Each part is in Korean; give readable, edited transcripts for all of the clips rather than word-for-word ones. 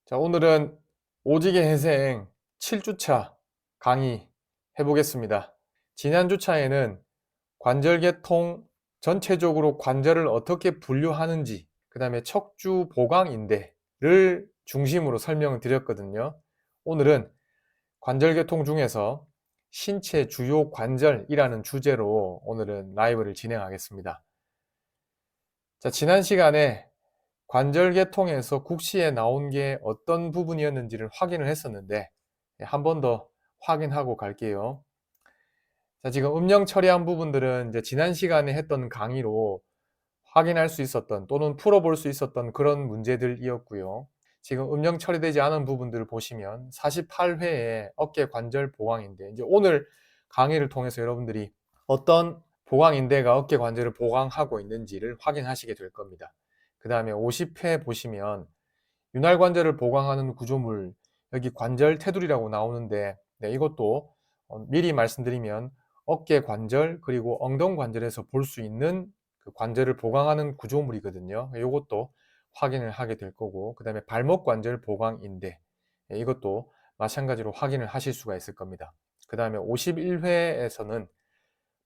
자, 오늘은 오지게 회생 7주차 강의 해보겠습니다. 지난 주차에는 관절계통 전체적으로 관절을 어떻게 분류하는지, 그 다음에 척추 보강인대를 중심으로 설명을 드렸거든요. 오늘은 관절계통 중에서 신체 주요 관절이라는 주제로 오늘은 라이브를 진행하겠습니다. 자, 지난 시간에 관절계통에서 국시에 나온 게 어떤 부분이었는지를 확인을 했었는데 한 번 더 확인하고 갈게요. 자, 지금 음영 처리한 부분들은 이제 지난 시간에 했던 강의로 확인할 수 있었던 또는 풀어볼 수 있었던 그런 문제들이었고요. 지금 음영 처리되지 않은 부분들을 보시면 48회에 어깨 관절 보강인데, 이제 오늘 강의를 통해서 여러분들이 어떤 보강인대가 어깨 관절을 보강하고 있는지를 확인하시게 될 겁니다. 그 다음에 50회 보시면 윤활 관절을 보강하는 구조물, 여기 관절 테두리라고 나오는데, 네, 이것도 미리 말씀드리면 어깨 관절 그리고 엉덩 관절에서 볼 수 있는 그 관절을 보강하는 구조물이거든요. 이것도 확인을 하게 될 거고, 그 다음에 발목 관절 보강인대, 네, 이것도 마찬가지로 확인을 하실 수가 있을 겁니다. 그 다음에 51회에서는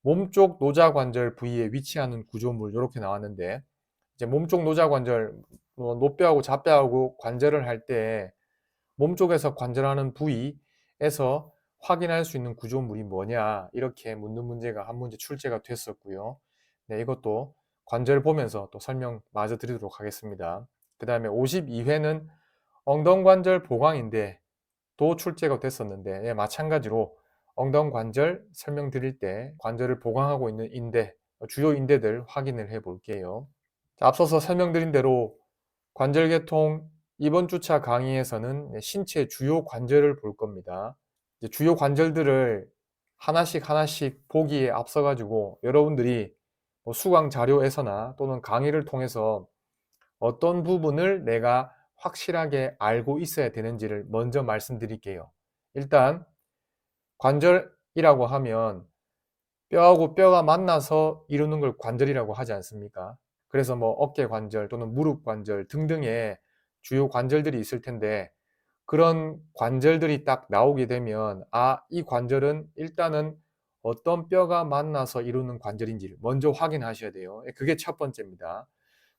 몸쪽 노자관절 부위에 위치하는 구조물 이렇게 나왔는데, 이제 몸쪽 노자관절, 노뼈하고 좌뼈하고 관절을 할 때 몸쪽에서 관절하는 부위에서 확인할 수 있는 구조물이 뭐냐, 이렇게 묻는 문제가 한 문제 출제가 됐었고요. 네, 이것도 관절 보면서 또 설명 마저 드리도록 하겠습니다. 그 다음에 52회는 엉덩관절 보강인데 도 출제가 됐었는데, 예, 마찬가지로 엉덩관절 설명드릴 때 관절을 보강하고 있는 인대, 주요 인대들 확인을 해 볼게요. 앞서서 설명드린 대로 관절계통 이번 주차 강의에서는 신체 주요 관절을 볼 겁니다. 주요 관절들을 하나씩 하나씩 보기에 앞서 가지고 여러분들이 수강 자료에서나 또는 강의를 통해서 어떤 부분을 내가 확실하게 알고 있어야 되는지를 먼저 말씀드릴게요. 일단 관절이라고 하면 뼈하고 뼈가 만나서 이루는 걸 관절이라고 하지 않습니까? 그래서 뭐 어깨 관절 또는 무릎 관절 등등의 주요 관절들이 있을 텐데, 그런 관절들이 딱 나오게 되면 이 관절은 일단은 어떤 뼈가 만나서 이루는 관절인지를 먼저 확인하셔야 돼요. 그게 첫 번째입니다.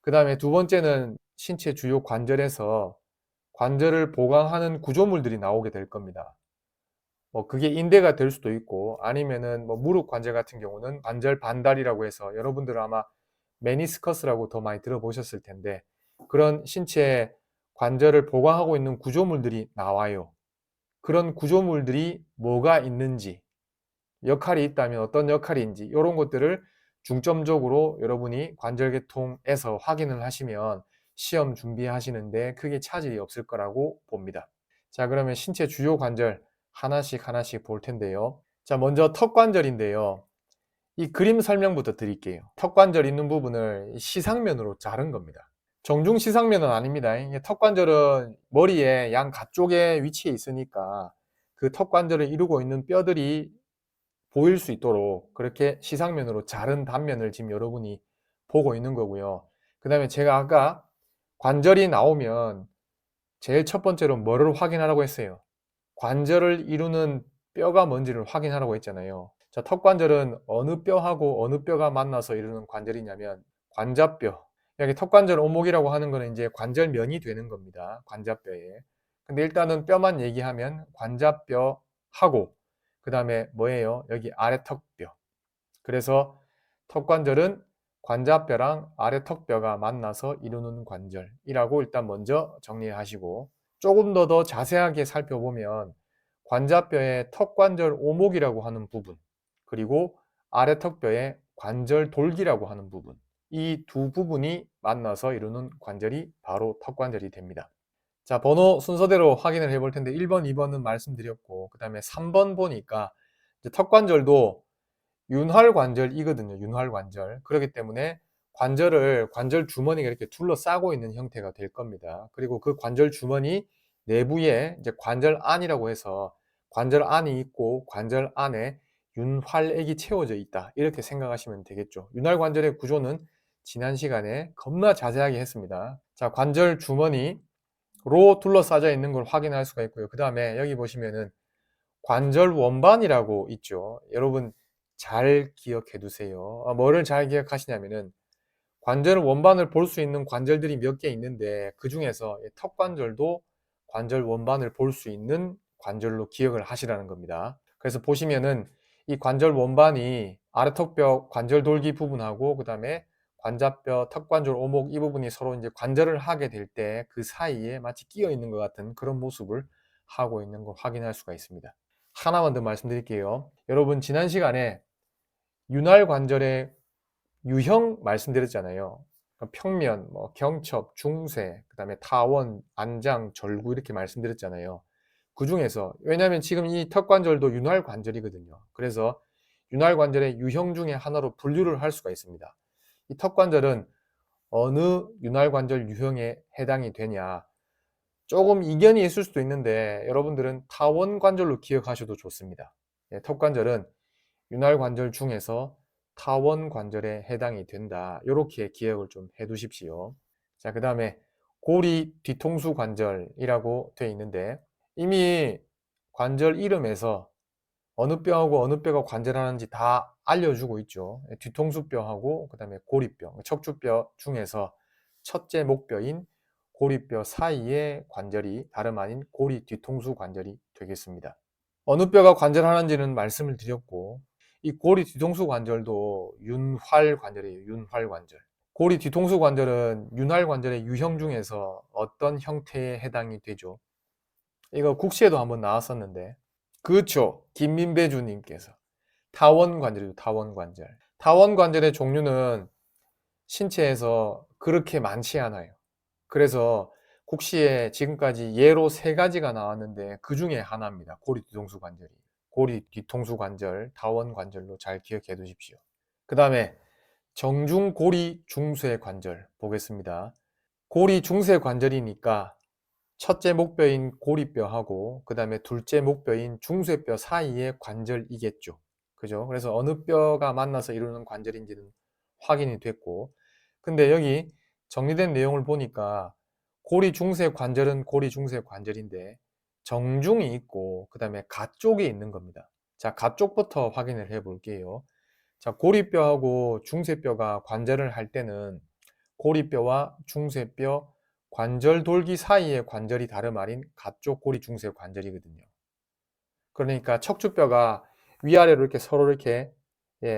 그 다음에 두 번째는 신체 주요 관절에서 관절을 보강하는 구조물들이 나오게 될 겁니다. 그게 인대가 될 수도 있고, 아니면은 무릎 관절 같은 경우는 관절 반달이라고 해서 여러분들은 아마 메니스커스라고 더 많이 들어보셨을 텐데, 그런 신체 관절을 보강하고 있는 구조물들이 나와요. 그런 구조물들이 뭐가 있는지, 역할이 있다면 어떤 역할인지, 이런 것들을 중점적으로 여러분이 관절계통에서 확인을 하시면 시험 준비하시는데 크게 차질이 없을 거라고 봅니다. 자, 그러면 신체 주요 관절 하나씩 하나씩 볼 텐데요. 자, 먼저 턱관절인데요. 이 그림 설명부터 드릴게요. 턱관절 있는 부분을 시상면으로 자른 겁니다. 정중 시상면은 아닙니다. 턱관절은 머리의 양 가쪽에 위치해 있으니까 그 턱관절을 이루고 있는 뼈들이 보일 수 있도록 그렇게 시상면으로 자른 단면을 지금 여러분이 보고 있는 거고요. 그 다음에 제가 아까 관절이 나오면 제일 첫 번째로 뭐를 확인하라고 했어요? 관절을 이루는 뼈가 뭔지를 확인하라고 했잖아요. 자, 턱관절은 어느 뼈하고 어느 뼈가 만나서 이루는 관절이냐면 관자뼈. 여기 턱관절 오목이라고 하는 거는 이제 관절면이 되는 겁니다. 관자뼈에. 근데 일단은 뼈만 얘기하면 관자뼈하고 그 다음에 뭐예요? 여기 아래턱뼈. 그래서 턱관절은 관자뼈랑 아래턱뼈가 만나서 이루는 관절이라고 일단 먼저 정리하시고, 조금 더 자세하게 살펴보면 관자뼈의 턱관절 오목이라고 하는 부분, 그리고 아래턱뼈의 관절 돌기라고 하는 부분, 이 두 부분이 만나서 이루는 관절이 바로 턱관절이 됩니다. 자, 번호 순서대로 확인을 해볼 텐데 1번, 2번은 말씀드렸고, 그 다음에 3번 보니까 이제 턱관절도 윤활관절이거든요. 윤활관절. 그렇기 때문에 관절 주머니가 이렇게 둘러싸고 있는 형태가 될 겁니다. 그리고 그 관절 주머니 내부에 이제 관절 안이라고 해서 관절 안이 있고 관절 안에 윤활액이 채워져 있다, 이렇게 생각하시면 되겠죠. 윤활관절의 구조는 지난 시간에 겁나 자세하게 했습니다. 자, 관절 주머니, 둘러싸여 있는 걸 확인할 수가 있고요. 그 다음에 여기 보시면은 관절 원반이라고 있죠. 여러분 잘 기억해 두세요. 뭐를 잘 기억하시냐면은 관절 원반을 볼 수 있는 관절들이 몇 개 있는데 그 중에서 턱 관절도 관절 원반을 볼 수 있는 관절로 기억을 하시라는 겁니다. 그래서 보시면은 이 관절 원반이 아래턱뼈 관절 돌기 부분하고 그 다음에 관자뼈, 턱관절, 오목 이 부분이 서로 이제 관절을 하게 될 때 그 사이에 마치 끼어 있는 것 같은 그런 모습을 하고 있는 걸 확인할 수가 있습니다. 하나만 더 말씀드릴게요. 여러분 지난 시간에 윤활 관절의 유형 말씀드렸잖아요. 그러니까 평면, 경첩, 중쇄, 그 다음에 타원, 안장, 절구 이렇게 말씀드렸잖아요. 그 중에서 왜냐하면 지금 이 턱관절도 윤활 관절이거든요. 그래서 윤활 관절의 유형 중에 하나로 분류를 할 수가 있습니다. 이 턱관절은 어느 윤활 관절 유형에 해당이 되냐? 조금 이견이 있을 수도 있는데 여러분들은 타원 관절로 기억하셔도 좋습니다. 턱관절은 윤활 관절 중에서 타원 관절에 해당이 된다. 이렇게 기억을 좀 해 두십시오. 자, 그 다음에 고리 뒤통수 관절이라고 되어 있는데 이미 관절 이름에서 어느 뼈하고 어느 뼈가 관절하는지 다 알려주고 있죠. 뒤통수뼈하고 그 다음에 고리뼈, 척추뼈 중에서 첫째 목뼈인 고리뼈 사이의 관절이 다름 아닌 고리 뒤통수 관절이 되겠습니다. 어느 뼈가 관절하는지는 말씀을 드렸고 이 고리 뒤통수 관절도 윤활 관절이에요. 윤활 관절. 고리 뒤통수 관절은 윤활 관절의 유형 중에서 어떤 형태에 해당이 되죠? 이거 국시에도 한번 나왔었는데 그렇죠. 김민배 주님께서 타원 관절이죠. 타원 관절. 타원 관절의 종류는 신체에서 그렇게 많지 않아요. 그래서 국시에 지금까지 예로 3가지가 나왔는데 그 중에 하나입니다. 고리 뒤통수 관절이. 고리 뒤통수 관절, 타원 관절로 잘 기억해 두십시오. 그 다음에 정중 고리 중쇄 관절 보겠습니다. 고리 중쇄 관절이니까 첫째 목뼈인 고리뼈하고 그 다음에 둘째 목뼈인 중쇄뼈 사이의 관절이겠죠. 그죠? 그래서 어느 뼈가 만나서 이루는 관절인지는 확인이 됐고 근데 여기 정리된 내용을 보니까 고리 중쇄 관절은 고리 중쇄 관절인데 정중이 있고 그 다음에 가쪽이 있는 겁니다. 자, 가쪽부터 확인을 해 볼게요. 자, 고리뼈하고 중쇄뼈가 관절을 할 때는 고리뼈와 중쇄뼈 관절 돌기 사이의 관절이 다름 아닌 가쪽 고리 중쇄 관절이거든요. 그러니까 척추뼈가 위아래로 이렇게 서로 이렇게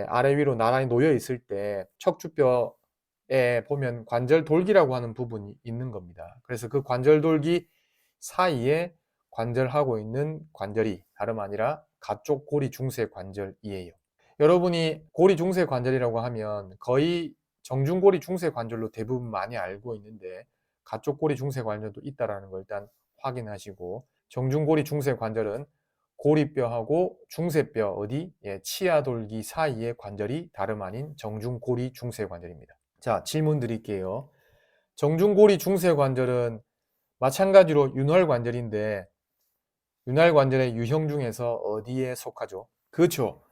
아래 위로 나란히 놓여 있을 때 척추뼈에 보면 관절 돌기라고 하는 부분이 있는 겁니다. 그래서 그 관절 돌기 사이에 관절하고 있는 관절이 다름 아니라 가쪽 고리 중쇄 관절이에요. 여러분이 고리 중쇄 관절이라고 하면 거의 정중고리 중쇄 관절로 대부분 많이 알고 있는데 가쪽 고리 중쇄 관절도 있다라는 걸 일단 확인하시고 정중고리 중쇄 관절은 고리뼈하고 중쇄뼈 어디 치아 돌기 사이의 관절이 다름 아닌 정중고리 중쇄 관절입니다. 자, 질문 드릴게요. 정중고리 중쇄 관절은 마찬가지로 윤활 관절인데 윤활 관절의 유형 중에서 어디에 속하죠? 그렇죠.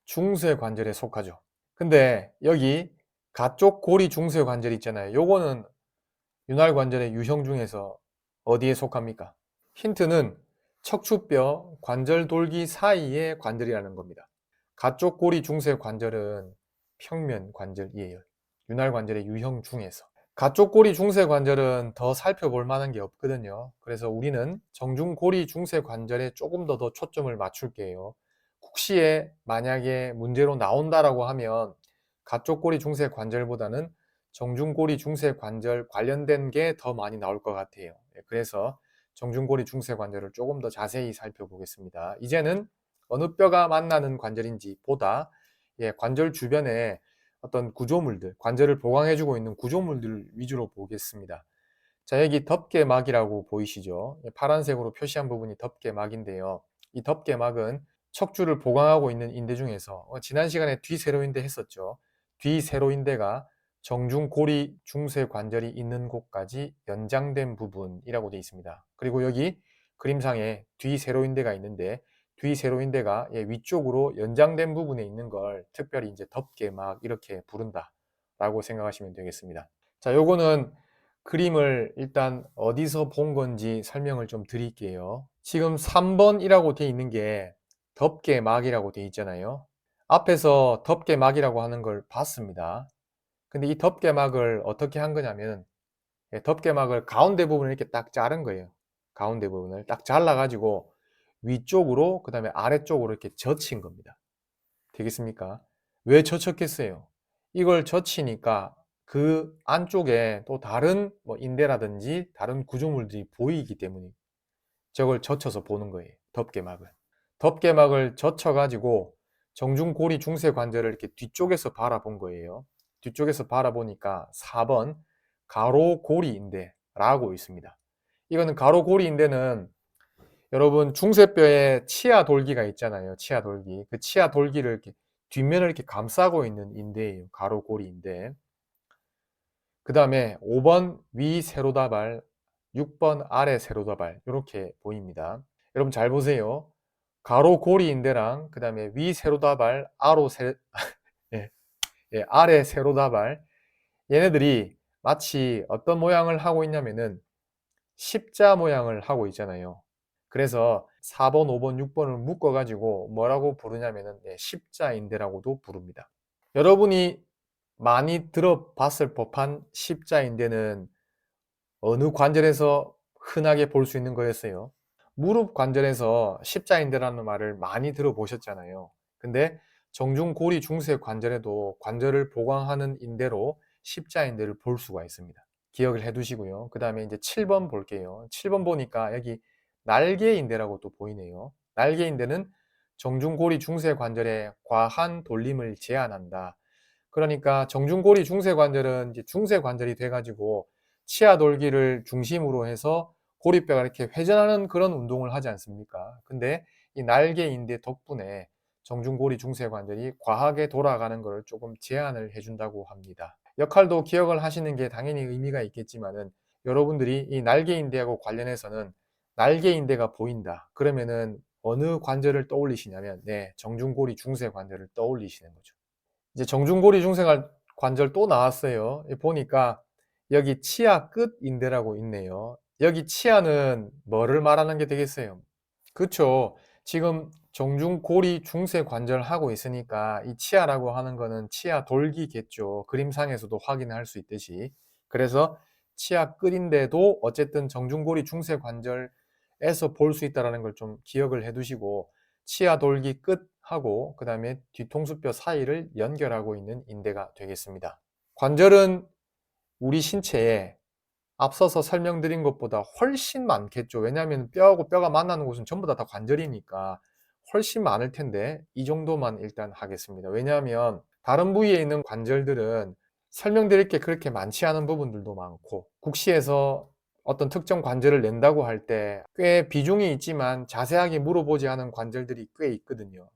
중쇄 관절에 속하죠. 근데 여기 가쪽 고리 중쇄 관절 있잖아요. 요거는 윤활 관절의 유형 중에서 어디에 속합니까? 힌트는 척추뼈 관절 돌기 사이의 관절이라는 겁니다. 가쪽 고리 중쇄 관절은 평면 관절이에요. 윤활 관절의 유형 중에서. 가쪽 고리 중쇄 관절은 더 살펴볼 만한 게 없거든요. 그래서 우리는 정중 고리 중쇄 관절에 조금 더 초점을 맞출게요. 혹시에 만약에 문제로 나온다라고 하면 가쪽 고리 중쇄 관절보다는 정중 고리 중쇄 관절 관련된 게 더 많이 나올 것 같아요. 그래서 정중 고리 중쇄 관절을 조금 더 자세히 살펴보겠습니다. 이제는 어느 뼈가 만나는 관절인지 보다 관절 주변에 어떤 구조물들, 관절을 보강해주고 있는 구조물들 위주로 보겠습니다. 자, 여기 덮개막이라고 보이시죠? 파란색으로 표시한 부분이 덮개막인데요. 이 덮개막은 척추를 보강하고 있는 인대 중에서 지난 시간에 뒤세로인대 했었죠. 뒤세로인대가 정중고리 중쇄 관절이 있는 곳까지 연장된 부분이라고 되어 있습니다. 그리고 여기 그림상에 뒤세로인대가 있는데 뒤세로인대가 위쪽으로 연장된 부분에 있는 걸 특별히 이제 덮개막 이렇게 부른다 라고 생각하시면 되겠습니다. 자, 요거는 그림을 일단 어디서 본 건지 설명을 좀 드릴게요. 지금 3번이라고 되어 있는 게 덮개막이라고 되어 있잖아요. 앞에서 덮개막이라고 하는 걸 봤습니다. 근데 이 덮개막을 어떻게 한 거냐면 덮개막을 가운데 부분을 이렇게 딱 자른 거예요. 가운데 부분을 딱 잘라 가지고 위쪽으로 그 다음에 아래쪽으로 이렇게 젖힌 겁니다. 되겠습니까? 왜 젖혔겠어요? 이걸 젖히니까 그 안쪽에 또 다른 뭐 인대라든지 다른 구조물들이 보이기 때문에 저걸 젖혀서 보는 거예요. 덮개막을. 덮개막을 젖혀 가지고 정중고리 중쇄관절을 이렇게 뒤쪽에서 바라본 거예요. 뒤쪽에서 바라보니까 4번 가로고리인대라고 있습니다. 이거는 가로고리인대는 여러분 중쇄뼈에 치아 돌기가 있잖아요. 치아 돌기. 그 치아 돌기를 이렇게 뒷면을 이렇게 감싸고 있는 인대예요. 가로고리인대. 그 다음에 5번 위 세로다발, 6번 아래 세로다발 이렇게 보입니다. 여러분 잘 보세요. 가로고리인대랑 그 다음에 위 세로다발, 예, 아래 세로다발 얘네들이 마치 어떤 모양을 하고 있냐면은 십자 모양을 하고 있잖아요. 그래서 4번, 5번, 6번을 묶어가지고 뭐라고 부르냐면은 십자인대라고도 부릅니다. 여러분이 많이 들어봤을 법한 십자인대는 어느 관절에서 흔하게 볼 수 있는 거였어요? 무릎 관절에서 십자인대라는 말을 많이 들어보셨잖아요. 근데 정중고리 중세 관절에도 관절을 보강하는 인대로 십자인대를 볼 수가 있습니다. 기억을 해 두시고요. 그 다음에 이제 7번 볼게요. 7번 보니까 여기 날개인대라고 또 보이네요. 날개인대는 정중고리 중세 관절의 과한 돌림을 제한한다. 그러니까 정중고리 중쇄관절은 이제 중쇄관절이 돼가지고 치아 돌기를 중심으로 해서 고리뼈가 이렇게 회전하는 그런 운동을 하지 않습니까? 근데 이 날개인대 덕분에 정중고리 중쇄관절이 과하게 돌아가는 것을 조금 제한을 해준다고 합니다. 역할도 기억을 하시는 게 당연히 의미가 있겠지만은 여러분들이 이 날개인대하고 관련해서는 날개인대가 보인다. 그러면은 어느 관절을 떠올리시냐면 정중고리 중쇄관절을 떠올리시는 거죠. 이제 정중고리 중생활 관절 또 나왔어요. 보니까 여기 치아 끝 인대라고 있네요. 여기 치아는 뭐를 말하는 게 되겠어요? 그쵸. 지금 정중고리 중세 관절 하고 있으니까 이 치아라고 하는 거는 치아 돌기겠죠. 그림상에서도 확인할 수 있듯이. 그래서 치아 끝인데도 어쨌든 정중고리 중세 관절에서 볼 수 있다는 걸 좀 기억을 해 두시고 치아 돌기 끝하고 그 다음에 뒤통수뼈 사이를 연결하고 있는 인대가 되겠습니다. 관절은 우리 신체에 앞서서 설명드린 것보다 훨씬 많겠죠. 왜냐하면 뼈하고 뼈가 만나는 곳은 전부 다 관절이니까 훨씬 많을 텐데 이 정도만 일단 하겠습니다. 왜냐하면 다른 부위에 있는 관절들은 설명드릴 게 그렇게 많지 않은 부분들도 많고 국시에서 어떤 특정 관절을 낸다고 할 때 꽤 비중이 있지만 자세하게 물어보지 않은 관절들이 꽤 있거든요.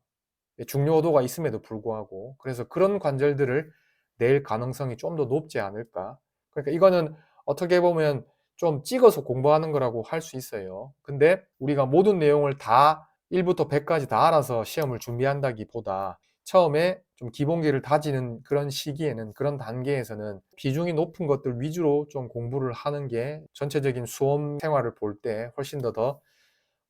중요도가 있음에도 불구하고 그래서 그런 관절들을 낼 가능성이 좀 더 높지 않을까. 그러니까 이거는 어떻게 보면 좀 찍어서 공부하는 거라고 할 수 있어요. 근데 우리가 모든 내용을 다 1부터 100까지 다 알아서 시험을 준비한다기보다 처음에 좀 기본기를 다지는 그런 시기에는 그런 단계에서는 비중이 높은 것들 위주로 좀 공부를 하는 게 전체적인 수험 생활을 볼 때 훨씬 더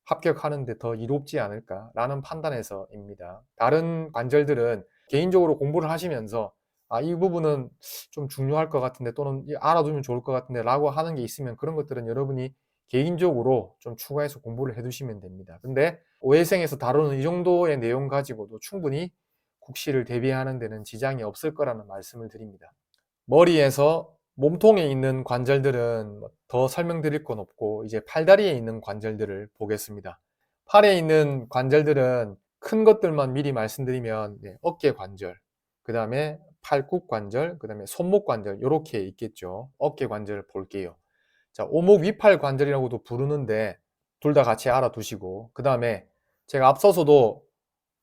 합격하는 데 더 이롭지 않을까라는 판단에서입니다. 다른 관절들은 개인적으로 공부를 하시면서 이 부분은 좀 중요할 것 같은데 또는 알아두면 좋을 것 같은데 라고 하는 게 있으면 그런 것들은 여러분이 개인적으로 좀 추가해서 공부를 해 두시면 됩니다. 근데 오해생에서 다루는 이 정도의 내용 가지고도 충분히 국시를 대비하는 데는 지장이 없을 거라는 말씀을 드립니다. 머리에서 몸통에 있는 관절들은 더 설명드릴 건 없고 이제 팔다리에 있는 관절들을 보겠습니다. 팔에 있는 관절들은 큰 것들만 미리 말씀드리면 어깨 관절, 그 다음에 팔굽 관절, 그 다음에 손목 관절 이렇게 있겠죠. 어깨 관절 볼게요. 자, 오목 위팔 관절이라고도 부르는데 둘 다 같이 알아두시고 그 다음에 제가 앞서서도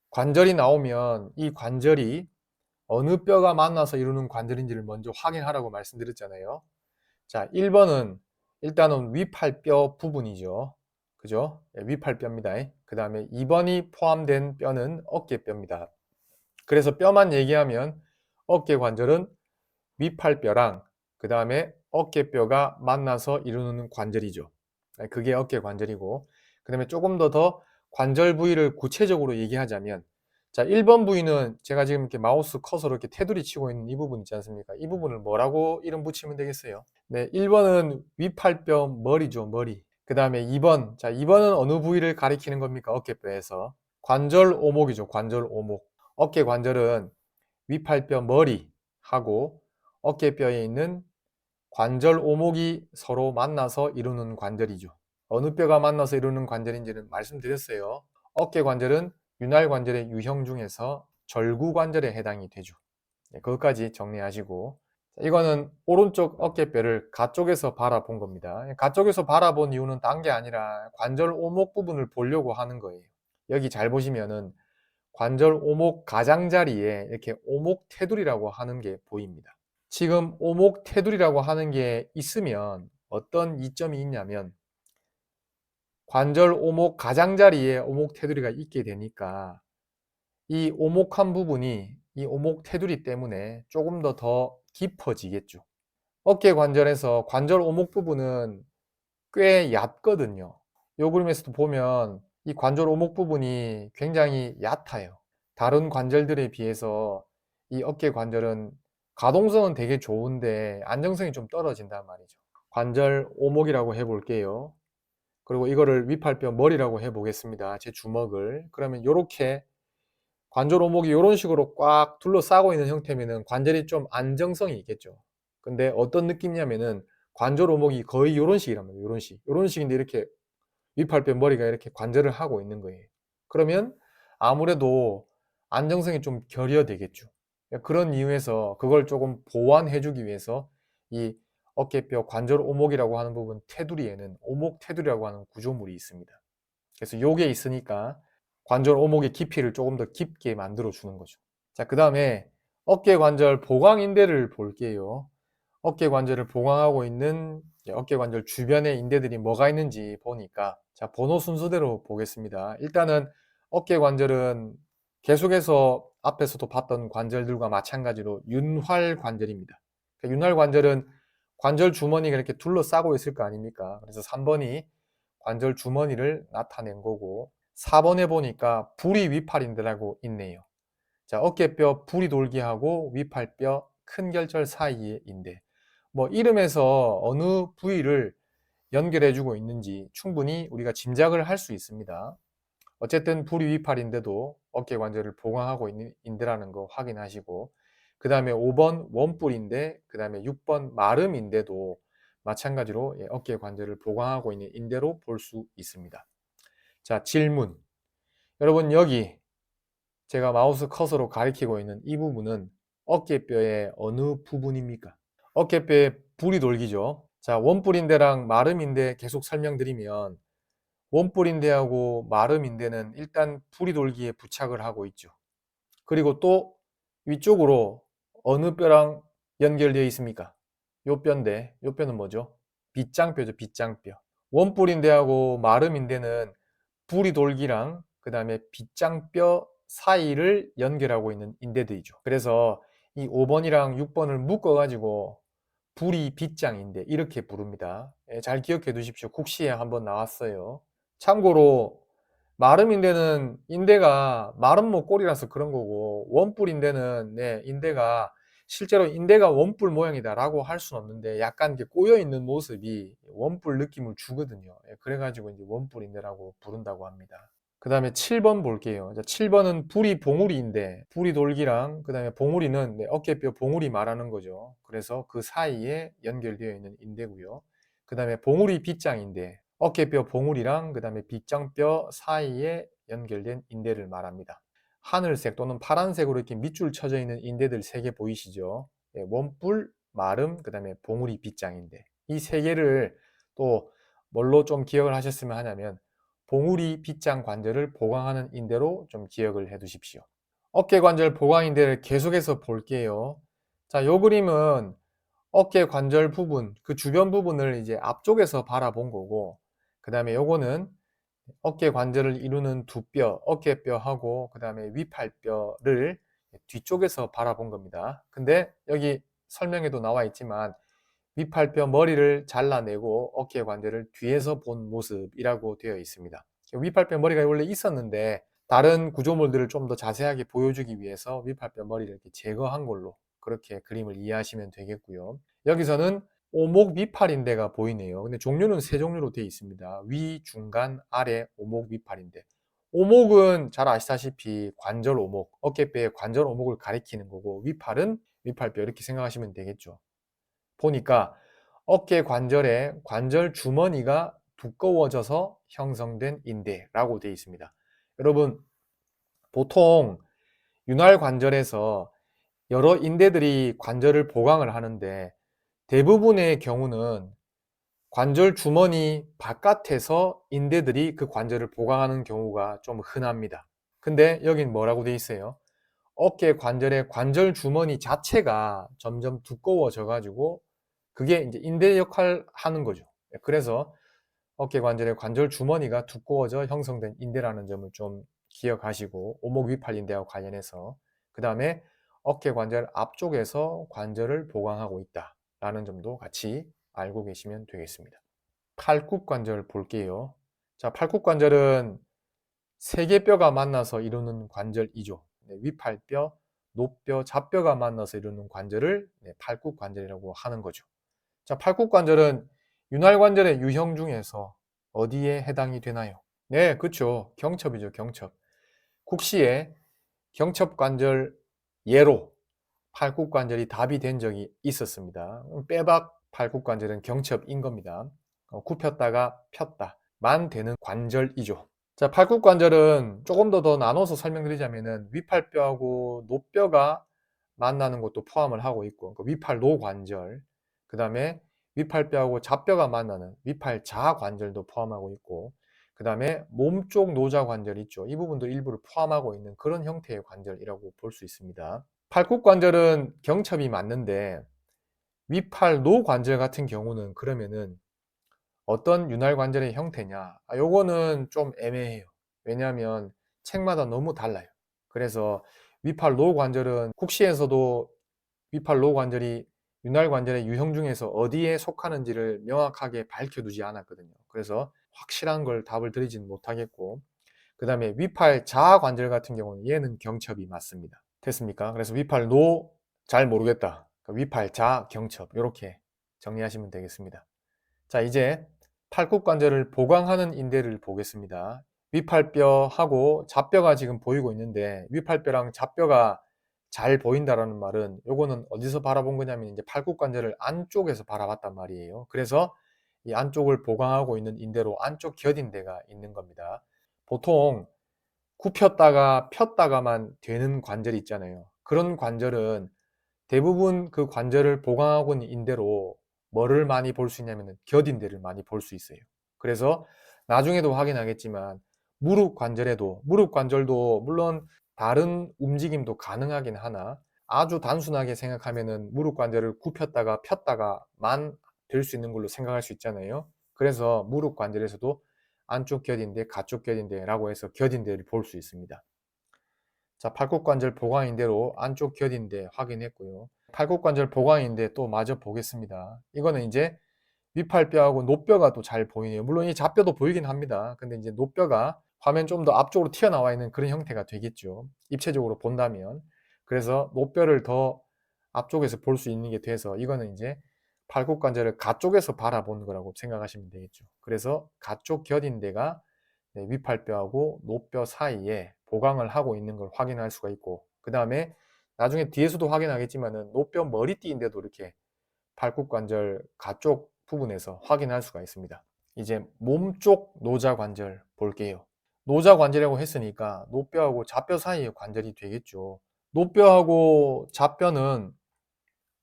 관절이 나오면 이 관절이 어느 뼈가 만나서 이루는 관절인지를 먼저 확인하라고 말씀드렸잖아요. 자, 1번은 일단은 위팔뼈 부분이죠. 그죠? 위팔뼈입니다. 그 다음에 2번이 포함된 뼈는 어깨뼈입니다. 그래서 뼈만 얘기하면 어깨 관절은 위팔뼈랑 그 다음에 어깨뼈가 만나서 이루는 관절이죠. 그게 어깨 관절이고, 그 다음에 조금 더 관절 부위를 구체적으로 얘기하자면, 자, 1번 부위는 제가 지금 이렇게 마우스 커서로 이렇게 테두리 치고 있는 이 부분 있지 않습니까? 이 부분을 뭐라고 이름 붙이면 되겠어요? 네, 1번은 위팔뼈 머리죠, 머리. 그 다음에 2번, 자, 2번은 어느 부위를 가리키는 겁니까? 어깨뼈에서. 관절 오목이죠, 관절 오목. 어깨 관절은 위팔뼈 머리하고 어깨뼈에 있는 관절 오목이 서로 만나서 이루는 관절이죠. 어느 뼈가 만나서 이루는 관절인지는 말씀드렸어요. 어깨 관절은 윤활 관절의 유형 중에서 절구 관절에 해당이 되죠. 네, 그것까지 정리하시고, 이거는 오른쪽 어깨뼈를 가쪽에서 바라본 겁니다. 가쪽에서 바라본 이유는 딴 게 아니라 관절 오목 부분을 보려고 하는 거예요. 여기 잘 보시면은 관절 오목 가장자리에 이렇게 오목 테두리라고 하는 게 보입니다. 지금 오목 테두리라고 하는 게 있으면 어떤 이점이 있냐면, 관절 오목 가장자리에 오목 테두리가 있게 되니까 이 오목한 부분이 이 오목 테두리 때문에 조금 더 깊어지겠죠. 어깨 관절에서 관절 오목 부분은 꽤 얕거든요. 요 그림에서도 보면 이 관절 오목 부분이 굉장히 얕아요. 다른 관절들에 비해서 이 어깨 관절은 가동성은 되게 좋은데 안정성이 좀 떨어진단 말이죠. 관절 오목이라고 해볼게요. 그리고 이거를 위팔뼈 머리라고 해보겠습니다. 제 주먹을. 그러면 이렇게 관절 오목이 이런 식으로 꽉 둘러싸고 있는 형태면은 관절이 좀 안정성이 있겠죠. 근데 어떤 느낌이냐면은 관절 오목이 거의 이런 식이란 말이에요. 이런 식. 이런 식인데 이렇게 위팔뼈 머리가 이렇게 관절을 하고 있는 거예요. 그러면 아무래도 안정성이 좀 결여되겠죠. 그런 이유에서 그걸 조금 보완해주기 위해서 이 어깨뼈 관절 오목이라고 하는 부분 테두리에는 오목 테두리라고 하는 구조물이 있습니다. 그래서 요게 있으니까 관절 오목의 깊이를 조금 더 깊게 만들어 주는 거죠. 자, 그 다음에 어깨 관절 보강인대를 볼게요. 어깨 관절을 보강하고 있는 어깨 관절 주변에 인대들이 뭐가 있는지 보니까, 자, 번호 순서대로 보겠습니다. 일단은 어깨 관절은 계속해서 앞에서도 봤던 관절들과 마찬가지로 윤활 관절입니다. 윤활 관절은 관절 주머니가 이렇게 둘러싸고 있을 거 아닙니까? 그래서 3번이 관절 주머니를 나타낸 거고, 4번에 보니까 부리 위팔인대라고 있네요. 자, 어깨뼈 부리 돌기하고 위팔뼈 큰 결절 사이의 인대. 뭐 이름에서 어느 부위를 연결해주고 있는지 충분히 우리가 짐작을 할 수 있습니다. 어쨌든 부리 위팔인대도 어깨 관절을 보강하고 있는 인대라는 거 확인하시고, 그 다음에 5번 원뿔인대, 그 다음에 6번 마름인대도 마찬가지로 어깨 관절을 보강하고 있는 인대로 볼 수 있습니다. 자, 질문. 여러분, 여기 제가 마우스 커서로 가리키고 있는 이 부분은 어깨뼈의 어느 부분입니까? 어깨뼈의 부리 돌기죠. 자, 원뿔인대랑 마름인대 계속 설명드리면, 원뿔인대하고 마름인대는 일단 부리 돌기에 부착을 하고 있죠. 그리고 또 위쪽으로 어느 뼈랑 연결되어 있습니까? 요 뼈인데, 요 뼈는 뭐죠? 빗장뼈죠, 빗장뼈. 원뿔인대하고 마름인대는 부리 돌기랑 그 다음에 빗장뼈 사이를 연결하고 있는 인대들이죠. 그래서 이 5번이랑 6번을 묶어가지고 부리 빗장인대 이렇게 부릅니다. 잘 기억해 두십시오. 국시에 한번 나왔어요. 참고로 마름인대는 인대가 마름모 꼴이라서 그런 거고, 원뿔인대는 인대가 실제로 인대가 원뿔 모양이다라고 할 수는 없는데 약간 이렇게 꼬여 있는 모습이 원뿔 느낌을 주거든요. 그래가지고 이제 원뿔인대라고 부른다고 합니다. 그 다음에 7번 볼게요. 7번은 부리 봉우리인데, 부리 돌기랑 그 다음에 봉우리는 어깨뼈 봉우리 말하는 거죠. 그래서 그 사이에 연결되어 있는 인대고요. 그 다음에 봉우리 빗장인대, 어깨뼈 봉우리랑 그 다음에 빗장뼈 사이에 연결된 인대를 말합니다. 하늘색 또는 파란색으로 이렇게 밑줄 쳐져 있는 인대들 3개 보이시죠? 원뿔, 마름, 그 다음에 봉우리 빗장인대. 이 3개를 또 뭘로 좀 기억을 하셨으면 하냐면 봉우리 빗장 관절을 보강하는 인대로 좀 기억을 해 두십시오. 어깨 관절 보강 인대를 계속해서 볼게요. 자, 요 그림은 어깨 관절 부분, 그 주변 부분을 이제 앞쪽에서 바라본 거고, 그 다음에 요거는 어깨 관절을 이루는 두 뼈, 어깨뼈하고 그 다음에 위팔뼈를 뒤쪽에서 바라본 겁니다. 근데 여기 설명에도 나와 있지만 위팔뼈 머리를 잘라내고 어깨 관절을 뒤에서 본 모습이라고 되어 있습니다. 위팔뼈 머리가 원래 있었는데 다른 구조물들을 좀 더 자세하게 보여주기 위해서 위팔뼈 머리를 이렇게 제거한 걸로 그렇게 그림을 이해하시면 되겠고요. 여기서는 오목 위팔인대가 보이네요. 근데 종류는 세 종류로 되어 있습니다. 위, 중간, 아래 오목 위팔인대. 오목은 잘 아시다시피 관절 오목, 어깨뼈의 관절 오목을 가리키는 거고 위팔은 위팔뼈 이렇게 생각하시면 되겠죠. 보니까 어깨 관절에 관절 주머니가 두꺼워져서 형성된 인대라고 되어 있습니다. 여러분, 보통 윤활 관절에서 여러 인대들이 관절을 보강을 하는데 대부분의 경우는 관절 주머니 바깥에서 인대들이 그 관절을 보강하는 경우가 좀 흔합니다. 근데 여긴 뭐라고 되어 있어요? 어깨 관절의 관절 주머니 자체가 점점 두꺼워져 가지고 그게 이제 인대 역할을 하는 거죠. 그래서 어깨 관절의 관절 주머니가 두꺼워져 형성된 인대라는 점을 좀 기억하시고 오목 위팔 인대와 관련해서 그 다음에 어깨 관절 앞쪽에서 관절을 보강하고 있다라는 점도 같이 알고 계시면 되겠습니다. 팔굽 관절 볼게요. 자, 팔굽 관절은 세 개 뼈가 만나서 이루는 관절이죠. 위팔뼈, 노뼈, 좌뼈가 만나서 이루는 관절을 팔굽 관절이라고 하는 거죠. 자, 팔굽 관절은 윤활 관절의 유형 중에서 어디에 해당이 되나요? 네, 그렇죠. 경첩이죠, 경첩. 국시에 경첩 관절 예로 팔굽 관절이 답이 된 적이 있었습니다. 빼박 팔굽 관절은 경첩인 겁니다. 굽혔다가 폈다만 되는 관절이죠. 자, 팔굽 관절은 조금 더 나눠서 설명드리자면은 위팔뼈하고 노뼈가 만나는 것도 포함을 하고 있고 위팔노 관절, 그 다음에 위팔뼈하고 좌뼈가 만나는 위팔좌 관절도 포함하고 있고 그 다음에 몸쪽 노좌 관절 있죠. 이 부분도 일부를 포함하고 있는 그런 형태의 관절이라고 볼 수 있습니다. 팔굽 관절은 경첩이 맞는데 위팔노 관절 같은 경우는 그러면은 어떤 윤활 관절의 형태냐? 요거는 좀 애매해요. 왜냐하면 책마다 너무 달라요. 그래서 위팔 노 관절은 국시에서도 위팔 노 관절이 윤활 관절의 유형 중에서 어디에 속하는지를 명확하게 밝혀두지 않았거든요. 그래서 확실한 걸 답을 드리지는 못하겠고 그 다음에 위팔 자 관절 같은 경우는 얘는 경첩이 맞습니다. 됐습니까? 그래서 위팔 노 잘 모르겠다. 위팔 자 경첩 이렇게 정리하시면 되겠습니다. 자, 이제 팔굽 관절을 보강하는 인대를 보겠습니다. 위팔뼈하고 좌뼈가 지금 보이고 있는데 위팔뼈랑 좌뼈가 잘 보인다라는 말은 요거는 어디서 바라본 거냐면 이제 팔굽 관절을 안쪽에서 바라봤단 말이에요. 그래서 이 안쪽을 보강하고 있는 인대로 안쪽 곁인대가 있는 겁니다. 보통 굽혔다가 폈다가만 되는 관절이 있잖아요. 그런 관절은 대부분 그 관절을 보강하고 있는 인대로 뭐를 많이 볼 수 있냐면 곁인대를 많이 볼 수 있어요. 그래서 나중에도 확인하겠지만 무릎 관절도 물론 다른 움직임도 가능하긴 하나 아주 단순하게 생각하면은 무릎 관절을 굽혔다가 폈다가만 될 수 있는 걸로 생각할 수 있잖아요. 그래서 무릎 관절에서도 안쪽 곁인대, 가쪽 곁인대라고 해서 곁인대를 볼 수 있습니다. 자, 팔굽관절 보강인대로 안쪽 곁인대 확인했고요. 팔굽관절 보강인대 또 마저 보겠습니다. 이거는 이제 위팔뼈하고 노뼈가 또 잘 보이네요. 물론 이 좌뼈도 보이긴 합니다. 근데 이제 노뼈가 화면 좀 더 앞쪽으로 튀어나와 있는 그런 형태가 되겠죠. 입체적으로 본다면. 그래서 노뼈를 더 앞쪽에서 볼 수 있는 게 돼서 이거는 이제 팔굽관절을 가쪽에서 바라보는 거라고 생각하시면 되겠죠. 그래서 가쪽 곁인대가 위팔뼈하고 노뼈 사이에 보강을 하고 있는 걸 확인할 수가 있고 그 다음에 나중에 뒤에서도 확인하겠지만은 노뼈 머리띠인데도 이렇게 팔굽관절 가쪽 부분에서 확인할 수가 있습니다. 이제 몸쪽 노좌관절 볼게요. 노좌관절이라고 했으니까 노뼈하고 좌뼈 사이의 관절이 되겠죠. 노뼈하고 좌뼈는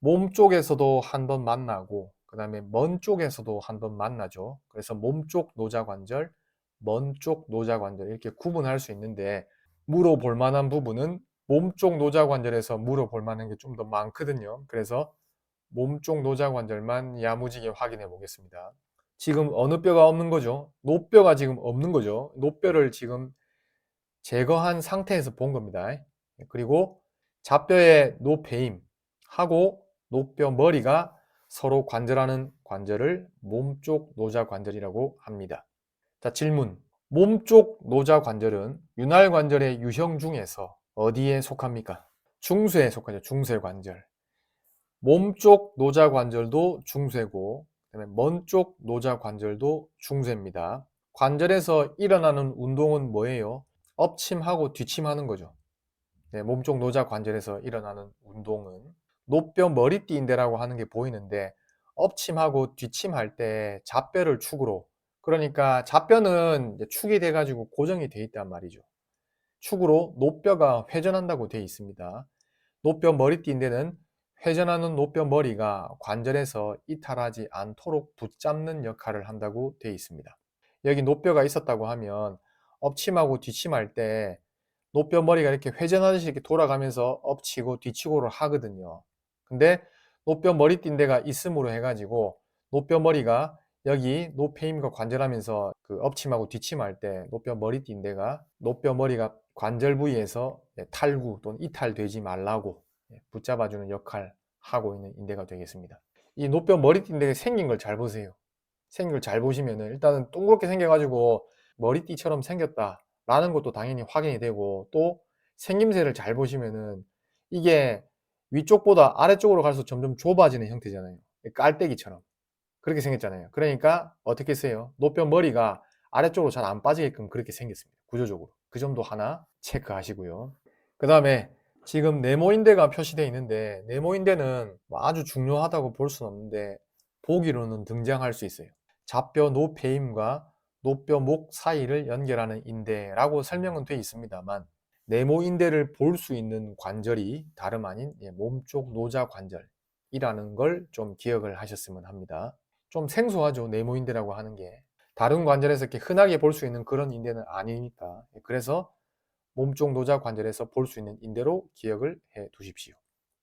몸 쪽에서도 한 번 만나고 그 다음에 먼 쪽에서도 한 번 만나죠. 그래서 몸쪽 노좌관절, 먼 쪽 노좌관절 이렇게 구분할 수 있는데 물어볼 만한 부분은 몸쪽 노좌관절에서 물어볼 만한 게 좀 더 많거든요. 그래서 몸쪽 노좌관절만 야무지게 확인해 보겠습니다. 지금 어느 뼈가 없는 거죠? 노뼈가 지금 없는 거죠. 노뼈를 지금 제거한 상태에서 본 겁니다. 그리고 좌뼈의 노폐임 하고 노뼈 머리가 서로 관절하는 관절을 몸쪽 노자 관절이라고 합니다. 자, 질문. 몸쪽 노자 관절은 윤활 관절의 유형 중에서 어디에 속합니까? 중쇄에 속하죠. 중쇄 관절. 몸쪽 노자 관절도 중쇄고, 그다음에 먼쪽 노자 관절도 중쇄입니다. 관절에서 일어나는 운동은 뭐예요? 엎침하고 뒤침하는 거죠. 네, 몸쪽 노자 관절에서 일어나는 운동은 노뼈 머리띠 인대라고 하는 게 보이는데, 엎침하고 뒤침할 때 좌뼈를 축으로, 그러니까 좌뼈는 축이 돼가지고 고정이 돼 있단 말이죠. 축으로 노뼈가 회전한다고 돼 있습니다. 노뼈 머리띠 인대는 회전하는 노뼈 머리가 관절에서 이탈하지 않도록 붙잡는 역할을 한다고 돼 있습니다. 여기 노뼈가 있었다고 하면 엎침하고 뒤침할 때 노뼈 머리가 이렇게 회전하듯이 이렇게 돌아가면서 엎치고 뒤치고를 하거든요. 근데 노뼈 머리띠인데가 있음으로 해가지고 노뼈 머리가 여기 노폐임과 관절하면서 그 엎침하고 뒤침할 때 노뼈 머리띠인데가 노뼈 머리가 관절 부위에서 탈구 또는 이탈되지 말라고 붙잡아주는 역할 하고 있는 인대가 되겠습니다. 이 노뼈 머리띠인데가 생긴 걸 잘 보세요. 생긴 걸 잘 보시면은 일단은 동그랗게 생겨가지고 머리띠처럼 생겼다 라는 것도 당연히 확인이 되고, 또 생김새를 잘 보시면은 이게 위쪽보다 아래쪽으로 갈수록 점점 좁아지는 형태잖아요. 깔때기처럼 그렇게 생겼잖아요. 그러니까 어떻게 써요? 노뼈 머리가 아래쪽으로 잘 안 빠지게끔 그렇게 생겼습니다. 구조적으로. 그 점도 하나 체크하시고요. 그 다음에 지금 네모인대가 표시되어 있는데, 네모인대는 뭐 아주 중요하다고 볼 수는 없는데 보기로는 등장할 수 있어요. 좌뼈 노폐임과 노뼈 목 사이를 연결하는 인대라고 설명은 되어 있습니다만, 네모인대를 볼 수 있는 관절이 다름 아닌 몸쪽 노자 관절이라는 걸 좀 기억을 하셨으면 합니다. 좀 생소하죠, 네모인대라고 하는 게. 다른 관절에서 이렇게 흔하게 볼 수 있는 그런 인대는 아니니까. 그래서 몸쪽 노자 관절에서 볼 수 있는 인대로 기억을 해 두십시오.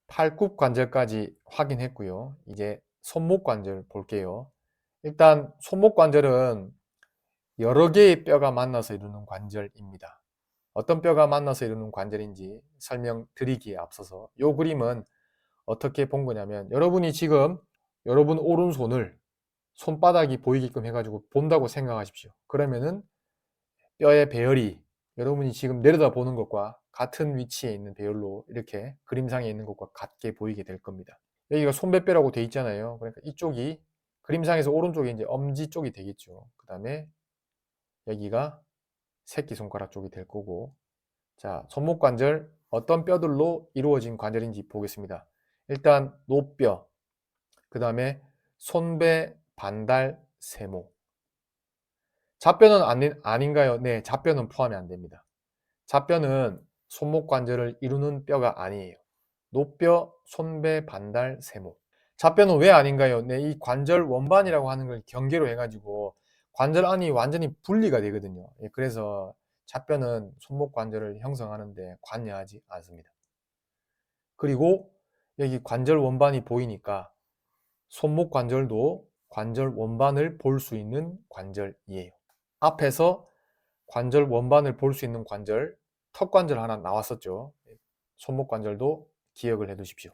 팔굽 관절까지 확인했고요. 이제 손목 관절 볼게요. 일단 손목 관절은 여러 개의 뼈가 만나서 이루는 관절입니다. 어떤 뼈가 만나서 이루는 관절인지 설명드리기에 앞서서 이 그림은 어떻게 본 거냐면, 여러분이 지금 여러분 오른손을 손바닥이 보이게끔 해가지고 본다고 생각하십시오. 그러면은 뼈의 배열이 여러분이 지금 내려다보는 것과 같은 위치에 있는 배열로 이렇게 그림상에 있는 것과 같게 보이게 될 겁니다. 여기가 손배뼈라고 돼 있잖아요. 그러니까 이쪽이 그림상에서 오른쪽이 이제 엄지 쪽이 되겠죠. 그 다음에 여기가 새끼손가락 쪽이 될 거고, 자, 손목 관절 어떤 뼈들로 이루어진 관절인지 보겠습니다. 일단 노뼈, 그 다음에 손배, 반달, 세모. 좌뼈는 아닌가요? 네, 좌뼈는 포함이 안 됩니다. 좌뼈는 손목 관절을 이루는 뼈가 아니에요. 노뼈, 손배, 반달, 세모. 좌뼈는 왜 아닌가요? 네, 이 관절 원반이라고 하는 걸 경계로 해가지고 관절 안이 완전히 분리가 되거든요. 그래서 좌뼈는 손목 관절을 형성하는데 관여하지 않습니다. 그리고 여기 관절 원반이 보이니까 손목 관절도 관절 원반을 볼 수 있는 관절이에요. 앞에서 관절 원반을 볼 수 있는 관절, 턱 관절 하나 나왔었죠. 손목 관절도 기억을 해 두십시오.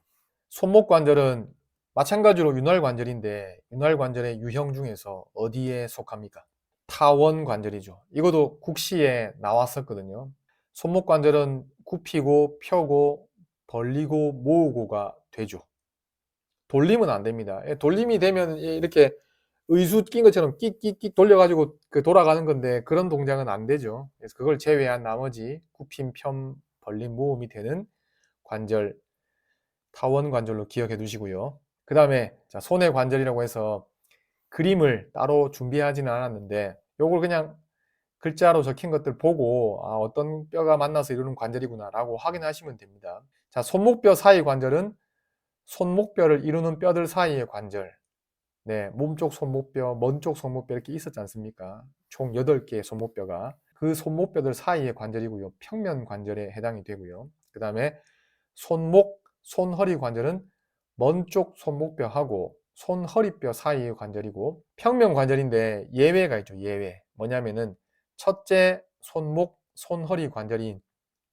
손목 관절은 마찬가지로 윤활 관절인데, 윤활 관절의 유형 중에서 어디에 속합니까? 타원 관절이죠. 이것도 국시에 나왔었거든요. 손목 관절은 굽히고 펴고 벌리고 모으고가 되죠. 돌리면 안 됩니다. 돌림이 되면 이렇게 의수 낀 것처럼 끽끽끽 돌려가지고 돌아가는 건데, 그런 동작은 안 되죠. 그래서 그걸 제외한 나머지 굽힘, 편, 벌림, 모음이 되는 관절, 타원 관절로 기억해 두시고요. 그 다음에 손의 관절이라고 해서 그림을 따로 준비하지는 않았는데, 요걸 그냥 글자로 적힌 것들 보고 어떤 뼈가 만나서 이루는 관절이구나 라고 확인하시면 됩니다. 자, 손목뼈 사이 관절은 손목뼈를 이루는 뼈들 사이의 관절. 네, 몸쪽 손목뼈, 먼쪽 손목뼈 이렇게 있었지 않습니까? 총 8개의 손목뼈가 그 손목뼈들 사이의 관절이고요. 평면 관절에 해당이 되고요. 그 다음에 손목, 손허리 관절은 먼쪽 손목뼈하고 손허리뼈 사이의 관절이고, 평면 관절인데 예외가 있죠. 예외. 뭐냐면은 첫째 손목, 손허리 관절인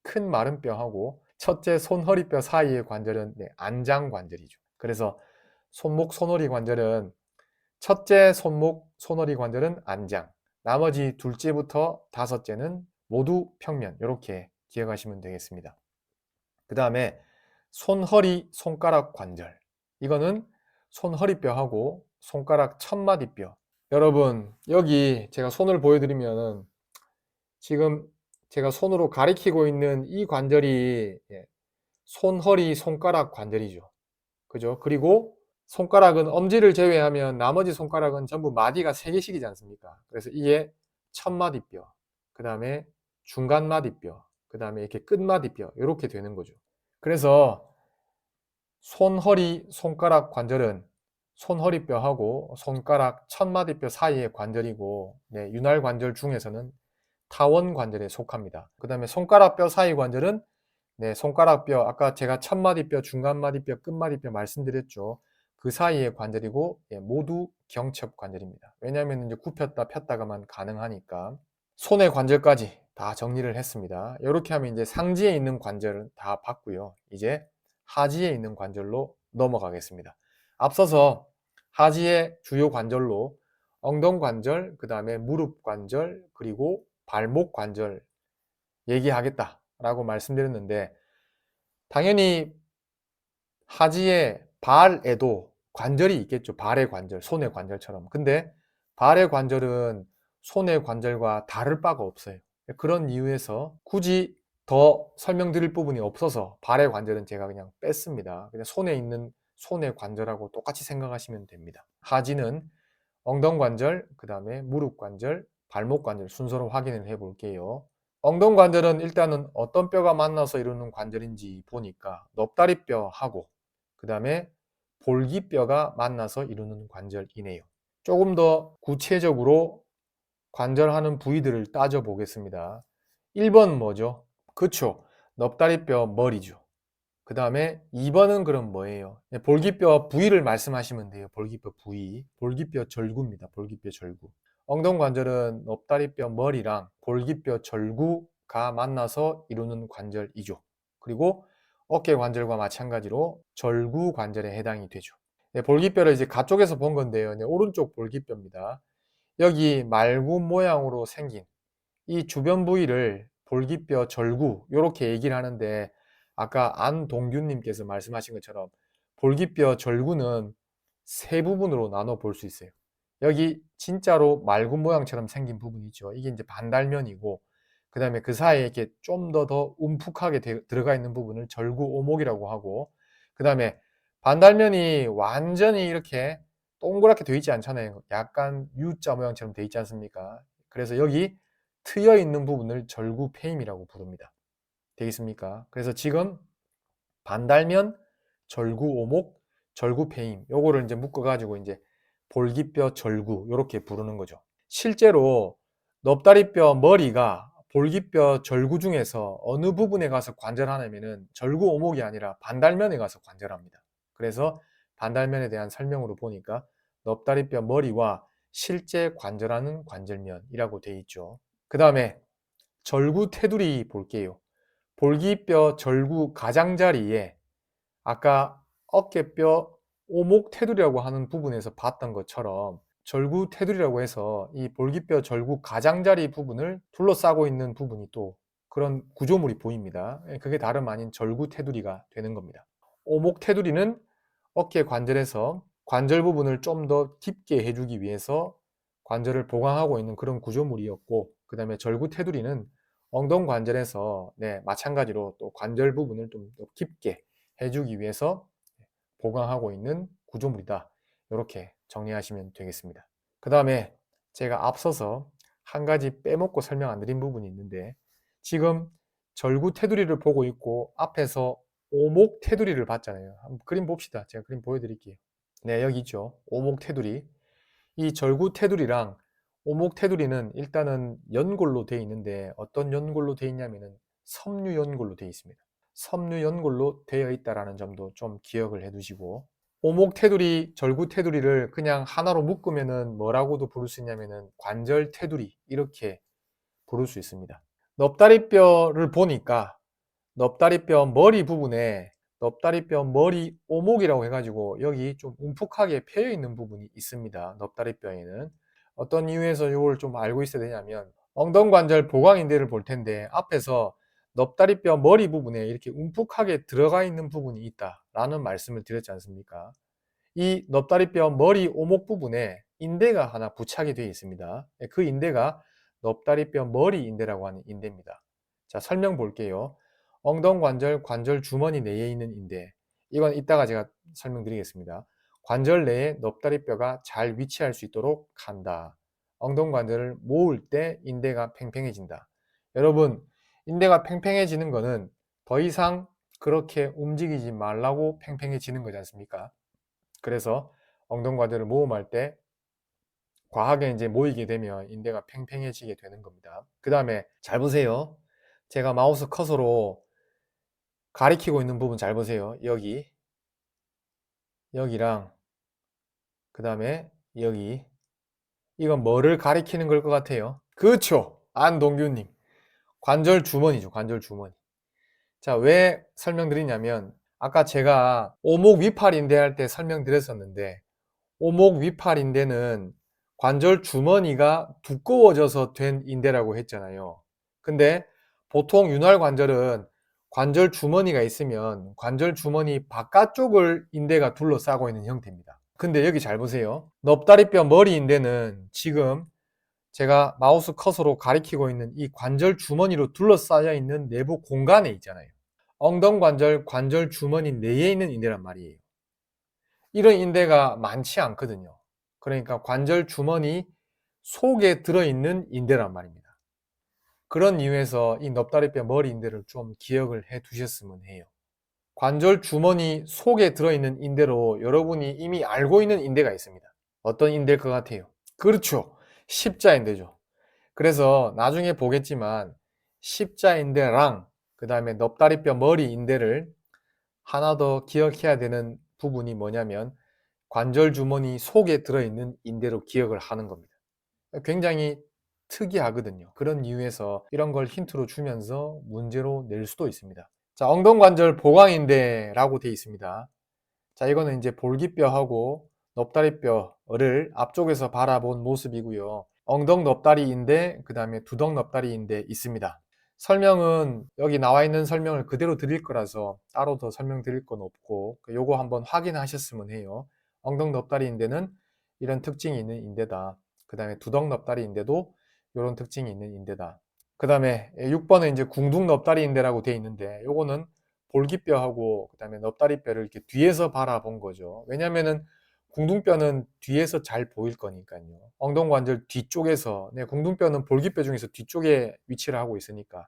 큰 마른 뼈하고 첫째 손허리뼈 사이의 관절은 안장 관절이죠. 그래서 손목 손허리 관절은 첫째 손목 손허리 관절은 안장, 나머지 둘째부터 다섯째는 모두 평면, 이렇게 기억하시면 되겠습니다. 그 다음에 손허리 손가락 관절, 이거는 손허리뼈하고 손가락 첫마디뼈. 여러분, 여기 제가 손을 보여드리면은 지금 제가 손으로 가리키고 있는 이 관절이 손허리 손가락 관절이죠. 그죠? 그리고 손가락은 엄지를 제외하면 나머지 손가락은 전부 마디가 3개씩이지 않습니까? 그래서 이게 첫마디뼈, 그 다음에 중간마디뼈, 그 다음에 이렇게 끝마디뼈, 이렇게 되는 거죠. 그래서 손허리 손가락 관절은 손허리뼈하고 손가락 첫마디뼈 사이의 관절이고, 윤활 관절 중에서는 타원 관절에 속합니다. 그 다음에 손가락 뼈 사이 관절은 손가락 뼈, 아까 제가 첫마디뼈, 중간마디뼈, 끝마디뼈 말씀드렸죠. 그 사이의 관절이고, 모두 경첩 관절입니다. 왜냐하면 이제 굽혔다 폈다가만 가능하니까. 손의 관절까지 다 정리를 했습니다. 이렇게 하면 이제 상지에 있는 관절은 다 봤고요. 이제 하지에 있는 관절로 넘어가겠습니다. 앞서서 하지의 주요 관절로 엉덩관절, 그 다음에 무릎 관절, 그리고 발목 관절 얘기하겠다라고 말씀드렸는데, 당연히 하지의 발에도 관절이 있겠죠. 발의 관절, 손의 관절처럼. 근데 발의 관절은 손의 관절과 다를 바가 없어요. 그런 이유에서 굳이 더 설명드릴 부분이 없어서 발의 관절은 제가 그냥 뺐습니다. 그냥 손에 있는 손의 관절하고 똑같이 생각하시면 됩니다. 하지는 엉덩관절, 그 다음에 무릎 관절, 발목 관절 순서로 확인을 해 볼게요. 엉덩관절은 일단은 어떤 뼈가 만나서 이루는 관절인지 보니까 넙다리뼈하고 그 다음에 볼기뼈가 만나서 이루는 관절이네요. 조금 더 구체적으로 관절하는 부위들을 따져 보겠습니다. 1번 뭐죠? 그쵸, 넙다리뼈 머리죠. 그 다음에 2번은 그럼 뭐예요? 볼기뼈 부위를 말씀하시면 돼요. 볼기뼈 부위, 볼기뼈 절구입니다. 볼기뼈 절구. 엉덩관절은 넙다리뼈 머리랑 볼기뼈 절구가 만나서 이루는 관절이죠. 그리고 어깨 관절과 마찬가지로 절구 관절에 해당이 되죠. 볼기뼈를 이제 가쪽에서 본 건데요. 오른쪽 볼기뼈입니다. 여기 말구 모양으로 생긴 이 주변 부위를 볼기뼈 절구, 이렇게 얘기를 하는데, 아까 안동균님께서 말씀하신 것처럼 볼기뼈 절구는 세 부분으로 나눠 볼 수 있어요. 여기 진짜로 말구 모양처럼 생긴 부분이 있죠. 이게 이제 반달면이고, 그 다음에 그 사이에 이렇게 좀 더 움푹하게 들어가 있는 부분을 절구 오목이라고 하고, 그 다음에 반달면이 완전히 이렇게 동그랗게 되어 있지 않잖아요. 약간 U자 모양처럼 되어 있지 않습니까? 그래서 여기 트여 있는 부분을 절구폐임이라고 부릅니다. 되겠습니까? 그래서 지금 반달면, 절구오목, 절구폐임, 요거를 이제 묶어가지고 이제 볼기뼈 절구, 요렇게 부르는 거죠. 실제로 넙다리뼈 머리가 볼기뼈 절구 중에서 어느 부분에 가서 관절하냐면은 절구오목이 아니라 반달면에 가서 관절합니다. 그래서 반달면에 대한 설명으로 보니까 넙다리뼈 머리와 실제 관절하는 관절면이라고 되어 있죠. 그 다음에 절구 테두리 볼게요. 볼기뼈 절구 가장자리에 아까 어깨뼈 오목 테두리라고 하는 부분에서 봤던 것처럼 절구 테두리라고 해서 이 볼기뼈 절구 가장자리 부분을 둘러싸고 있는 부분이 또 그런 구조물이 보입니다. 그게 다름 아닌 절구 테두리가 되는 겁니다. 오목 테두리는 어깨 관절에서 관절 부분을 좀 더 깊게 해주기 위해서 관절을 보강하고 있는 그런 구조물이었고, 그 다음에 절구 테두리는 엉덩관절에서 마찬가지로 또 관절 부분을 좀 더 깊게 해주기 위해서 보강하고 있는 구조물이다. 이렇게 정리하시면 되겠습니다. 그 다음에 제가 앞서서 한 가지 빼먹고 설명 안 드린 부분이 있는데, 지금 절구 테두리를 보고 있고 앞에서 오목 테두리를 봤잖아요. 한번 그림 봅시다. 제가 그림 보여드릴게요. 네, 여기 있죠. 오목 테두리. 이 절구 테두리랑 오목 테두리는 일단은 연골로 되어 있는데, 어떤 연골로 되어 있냐면은 섬유 연골로 되어 있습니다. 섬유 연골로 되어 있다라는 점도 좀 기억을 해 두시고, 오목 테두리, 절구 테두리를 그냥 하나로 묶으면은 뭐라고도 부를 수 있냐면은 관절 테두리, 이렇게 부를 수 있습니다. 넙다리뼈를 보니까 넙다리뼈 머리 부분에 넙다리뼈 머리 오목이라고 해가지고 여기 좀 움푹하게 패여 있는 부분이 있습니다. 넙다리뼈에는. 어떤 이유에서 이걸 좀 알고 있어야 되냐면 엉덩관절 보강인대를 볼 텐데 앞에서 넙다리뼈 머리 부분에 이렇게 움푹하게 들어가 있는 부분이 있다라는 말씀을 드렸지 않습니까? 이 넙다리뼈 머리 오목 부분에 인대가 하나 부착이 되어 있습니다. 그 인대가 넙다리뼈 머리 인대라고 하는 인대입니다. 자, 설명 볼게요. 엉덩관절 관절 주머니 내에 있는 인대. 이건 이따가 제가 설명드리겠습니다. 관절 내에 넙다리뼈가 잘 위치할 수 있도록 한다. 엉덩관절을 모을 때 인대가 팽팽해진다. 여러분, 인대가 팽팽해지는 거는 더 이상 그렇게 움직이지 말라고 팽팽해지는 거지 않습니까? 그래서 엉덩관절을 모음할 때 과하게 이제 모이게 되면 인대가 팽팽해지게 되는 겁니다. 그 다음에 잘 보세요. 제가 마우스 커서로 가리키고 있는 부분 잘 보세요. 여기랑 그 다음에 여기. 이건 뭐를 가리키는 걸 것 같아요? 그렇죠. 안동규님. 관절 주머니죠. 관절 주머니. 자, 왜 설명드리냐면 아까 제가 오목 위팔인대 할 때 설명드렸었는데 오목 위팔인대는 관절 주머니가 두꺼워져서 된 인대라고 했잖아요. 근데 보통 윤활관절은 관절 주머니가 있으면 관절 주머니 바깥쪽을 인대가 둘러싸고 있는 형태입니다. 근데 여기 잘 보세요. 넙다리뼈 머리 인대는 지금 제가 마우스 커서로 가리키고 있는 이 관절 주머니로 둘러싸여 있는 내부 공간에 있잖아요. 엉덩관절 관절 주머니 내에 있는 인대란 말이에요. 이런 인대가 많지 않거든요. 그러니까 관절 주머니 속에 들어있는 인대란 말입니다. 그런 이유에서 이 넙다리뼈 머리 인대를 좀 기억을 해 두셨으면 해요. 관절 주머니 속에 들어있는 인대로 여러분이 이미 알고 있는 인대가 있습니다. 어떤 인대일 것 같아요? 그렇죠. 십자인대죠. 그래서 나중에 보겠지만 십자인대랑 그 다음에 넙다리뼈 머리 인대를 하나 더 기억해야 되는 부분이 뭐냐면 관절 주머니 속에 들어있는 인대로 기억을 하는 겁니다. 굉장히 특이하거든요. 그런 이유에서 이런 걸 힌트로 주면서 문제로 낼 수도 있습니다. 자, 엉덩관절 보강인대라고 되어 있습니다. 자, 이거는 이제 볼기뼈하고 넙다리뼈를 앞쪽에서 바라본 모습이고요. 엉덩 넙다리인대, 그 다음에 두덩 넙다리인대 있습니다. 설명은 여기 나와 있는 설명을 그대로 드릴 거라서 따로 더 설명드릴 건 없고 요거 한번 확인하셨으면 해요. 엉덩 넙다리인대는 이런 특징이 있는 인대다. 그 다음에 두덩 넙다리인대도 이런 특징이 있는 인대다. 그 다음에 6번은 이제 궁둥 넙다리인대라고 되어 있는데 요거는 볼기뼈하고 그 다음에 넙다리뼈를 이렇게 뒤에서 바라본 거죠. 왜냐면은 궁둥뼈는 뒤에서 잘 보일 거니까요. 엉덩관절 뒤쪽에서, 궁둥뼈는 볼기뼈 중에서 뒤쪽에 위치를 하고 있으니까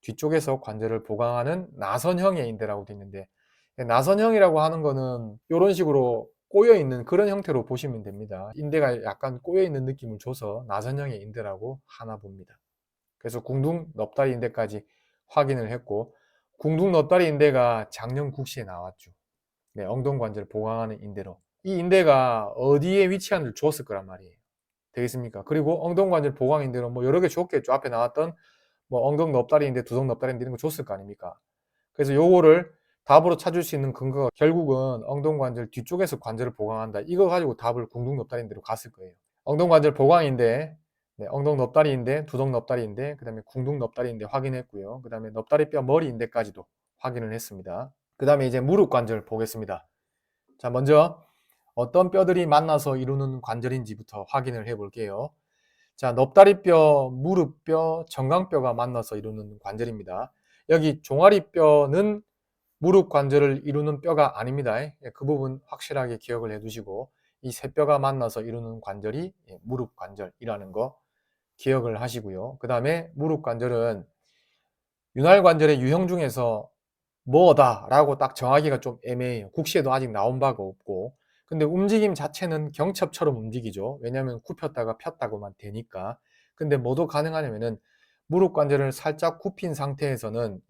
뒤쪽에서 관절을 보강하는 나선형의 인대라고 되어 있는데 나선형이라고 하는 거는 이런 식으로 꼬여있는 그런 형태로 보시면 됩니다. 인대가 약간 꼬여있는 느낌을 줘서 나선형의 인대라고 하나 봅니다. 그래서 궁둥 넙다리 인대까지 확인을 했고 궁둥 넙다리 인대가 작년 국시에 나왔죠. 네, 엉덩관절을 보강하는 인대로. 이 인대가 어디에 위치한지를 주었을 거란 말이에요. 되겠습니까? 그리고 엉덩관절 보강 인대로 뭐 여러 개 줬겠죠. 앞에 나왔던 뭐 엉덩 넙다리 인대, 두덩 넙다리 인대 이런 거 줬을 거 아닙니까? 그래서 요거를 답으로 찾을 수 있는 근거가 결국은 엉덩관절 뒤쪽에서 관절을 보강한다. 이거 가지고 답을 궁둥 넙다리 인대로 갔을 거예요. 엉덩관절 보강인대, 네, 엉덩 넙다리인대, 두덩 넙다리인대, 그 다음에 궁둥 넙다리인대 확인했고요. 그 다음에 넙다리뼈 머리인대까지도 확인을 했습니다. 그 다음에 이제 무릎 관절 보겠습니다. 자, 먼저 어떤 뼈들이 만나서 이루는 관절인지부터 확인을 해 볼게요. 자, 넙다리뼈, 무릎뼈, 정강뼈가 만나서 이루는 관절입니다. 여기 종아리뼈는 무릎 관절을 이루는 뼈가 아닙니다. 그 부분 확실하게 기억을 해 두시고 이 세 뼈가 만나서 이루는 관절이 무릎 관절이라는 거 기억을 하시고요. 그 다음에 무릎 관절은 윤활 관절의 유형 중에서 뭐다 라고 딱 정하기가 좀 애매해요. 국시에도 아직 나온 바가 없고 근데 움직임 자체는 경첩처럼 움직이죠. 왜냐하면 굽혔다가 폈다고만 되니까. 근데 뭐도 가능하냐면은 무릎 관절을 살짝 굽힌 상태에서는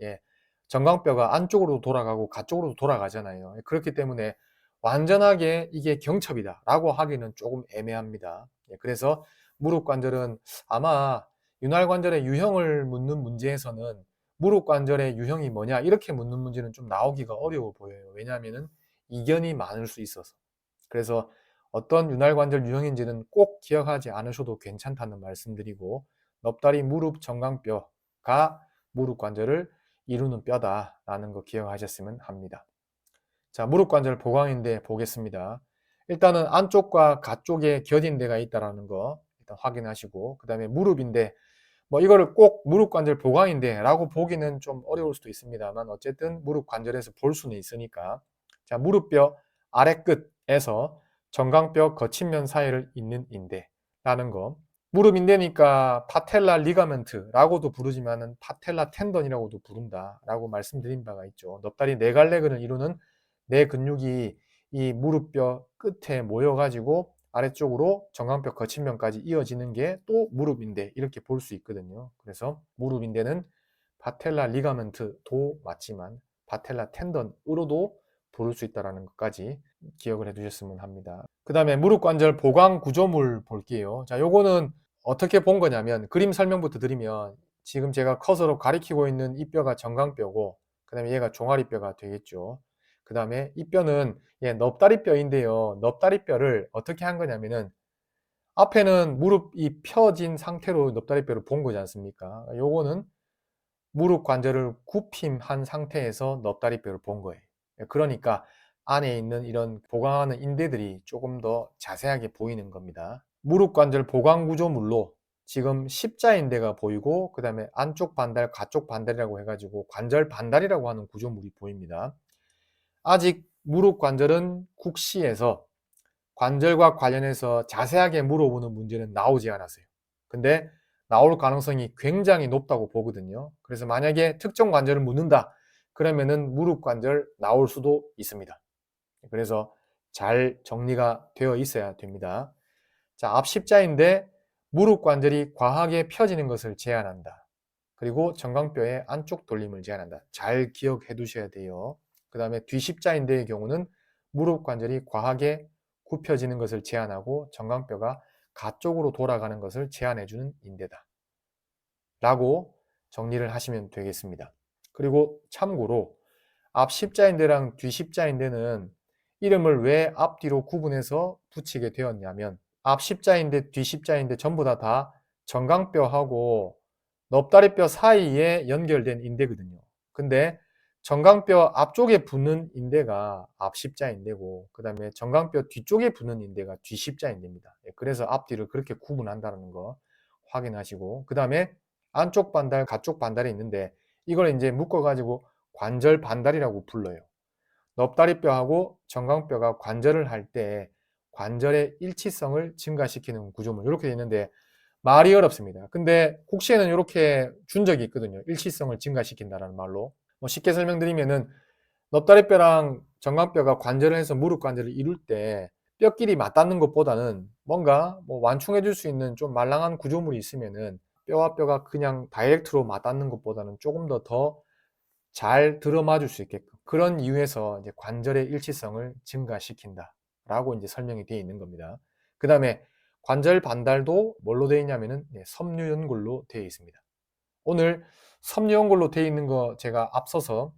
정강뼈가 안쪽으로 돌아가고 가쪽으로 돌아가잖아요. 그렇기 때문에 완전하게 이게 경첩이다 라고 하기는 조금 애매합니다. 그래서 무릎 관절은 아마 윤활 관절의 유형을 묻는 문제에서는 무릎 관절의 유형이 뭐냐 이렇게 묻는 문제는 좀 나오기가 어려워 보여요. 왜냐하면 이견이 많을 수 있어서. 그래서 어떤 윤활 관절 유형인지는 꼭 기억하지 않으셔도 괜찮다는 말씀드리고, 넙다리 무릎 정강뼈가 무릎 관절을 이루는 뼈다라는 거 기억하셨으면 합니다. 자, 무릎 관절 보강인대 보겠습니다. 일단은 안쪽과 가쪽에 겨딘대가 있다는 거 일단 확인하시고, 그 다음에 무릎인데 뭐 이거를 꼭 무릎 관절 보강인대 라고 보기는 좀 어려울 수도 있습니다만, 어쨌든 무릎 관절에서 볼 수는 있으니까, 자, 무릎뼈 아래끝에서 정강뼈 거친면 사이를 잇는 인대라는 거, 무릎 인대니까 파텔라 리가멘트라고도 부르지만은 파텔라 텐던이라고도 부른다라고 말씀드린 바가 있죠. 넙다리 네 갈래근을 이루는 네 근육이 이 무릎뼈 끝에 모여가지고 아래쪽으로 정강뼈 거친면까지 이어지는 게 또 무릎인대 이렇게 볼 수 있거든요. 그래서 무릎인대는 파텔라 리가멘트도 맞지만 파텔라 텐던으로도 부를 수 있다는 것까지 기억을 해두셨으면 합니다. 그 다음에 무릎 관절 보강 구조물 볼게요. 자, 요거는 어떻게 본 거냐면, 그림 설명부터 드리면, 지금 제가 커서로 가리키고 있는 이 뼈가 정강뼈고, 그 다음에 얘가 종아리뼈가 되겠죠. 그 다음에 이 뼈는 넙다리뼈인데요. 넙다리뼈를 어떻게 한 거냐면은, 앞에는 무릎이 펴진 상태로 넙다리뼈를 본 거지 않습니까? 요거는 무릎 관절을 굽힘한 상태에서 넙다리뼈를 본 거예요. 그러니까 안에 있는 이런 보강하는 인대들이 조금 더 자세하게 보이는 겁니다. 무릎 관절 보강 구조물로 지금 십자인대가 보이고, 그 다음에 안쪽 반달, 가쪽 반달이라고 해가지고 관절 반달이라고 하는 구조물이 보입니다. 아직 무릎 관절은 국시에서 관절과 관련해서 자세하게 물어보는 문제는 나오지 않았어요. 근데 나올 가능성이 굉장히 높다고 보거든요. 그래서 만약에 특정 관절을 묻는다 그러면은 무릎 관절 나올 수도 있습니다. 그래서 잘 정리가 되어 있어야 됩니다. 자, 앞 십자인대 무릎 관절이 과하게 펴지는 것을 제한한다. 그리고 정강뼈의 안쪽 돌림을 제한한다. 잘 기억해 두셔야 돼요. 그 다음에 뒤 십자인대의 경우는 무릎 관절이 과하게 굽혀지는 것을 제한하고 정강뼈가 가쪽으로 돌아가는 것을 제한해주는 인대다 라고 정리를 하시면 되겠습니다. 그리고 참고로 앞 십자인대랑 뒤 십자인대는 이름을 왜 앞뒤로 구분해서 붙이게 되었냐면, 앞 십자인대, 뒤 십자인대 전부 다 정강뼈하고 넙다리뼈 사이에 연결된 인대거든요. 근데 정강뼈 앞쪽에 붙는 인대가 앞 십자인대고, 그 다음에 정강뼈 뒤쪽에 붙는 인대가 뒤 십자인대입니다. 그래서 앞뒤를 그렇게 구분한다는 거 확인하시고, 그 다음에 안쪽 반달, 가쪽 반달이 있는데 이걸 이제 묶어가지고 관절 반달이라고 불러요. 넙다리뼈하고 정강뼈가 관절을 할 때 관절의 일치성을 증가시키는 구조물, 이렇게 되어 있는데 말이 어렵습니다. 근데 국시에는 이렇게 준 적이 있거든요. 일치성을 증가시킨다는 말로. 뭐 쉽게 설명드리면은 넙다리뼈랑 정강뼈가 관절을 해서 무릎 관절을 이룰 때 뼈끼리 맞닿는 것보다는 뭔가 뭐 완충해 줄 수 있는 좀 말랑한 구조물이 있으면은 뼈와 뼈가 그냥 다이렉트로 맞닿는 것보다는 조금 더 잘 들어맞을 수 있게끔, 그런 이유에서 이제 관절의 일치성을 증가시킨다 라고 이제 설명이 되어 있는 겁니다. 그 다음에 관절 반달도 뭘로 되어 있냐면은 섬유연골로 되어 있습니다. 오늘 섬유연골로 되어 있는 거 제가 앞서서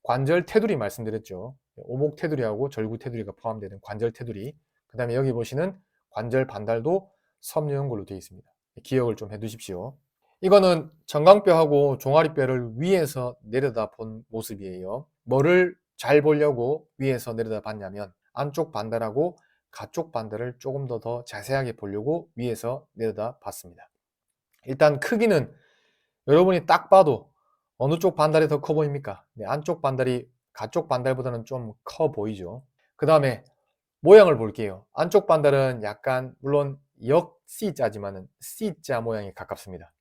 관절 테두리 말씀드렸죠. 오목 테두리하고 절구 테두리가 포함되는 관절 테두리. 그 다음에 여기 보시는 관절 반달도 섬유연골로 되어 있습니다. 기억을 좀 해두십시오. 이거는 정강뼈하고 종아리뼈를 위에서 내려다 본 모습이에요. 뭐를 잘 보려고 위에서 내려다 봤냐면, 안쪽 반달하고 가쪽 반달을 조금 더 자세하게 보려고 위에서 내려다 봤습니다. 일단 크기는 여러분이 딱 봐도 어느 쪽 반달이 더 커 보입니까? 네, 안쪽 반달이 가쪽 반달보다는 좀 커 보이죠. 그 다음에 모양을 볼게요. 안쪽 반달은 약간 물론 역 C자지만은 C자 모양에 가깝습니다.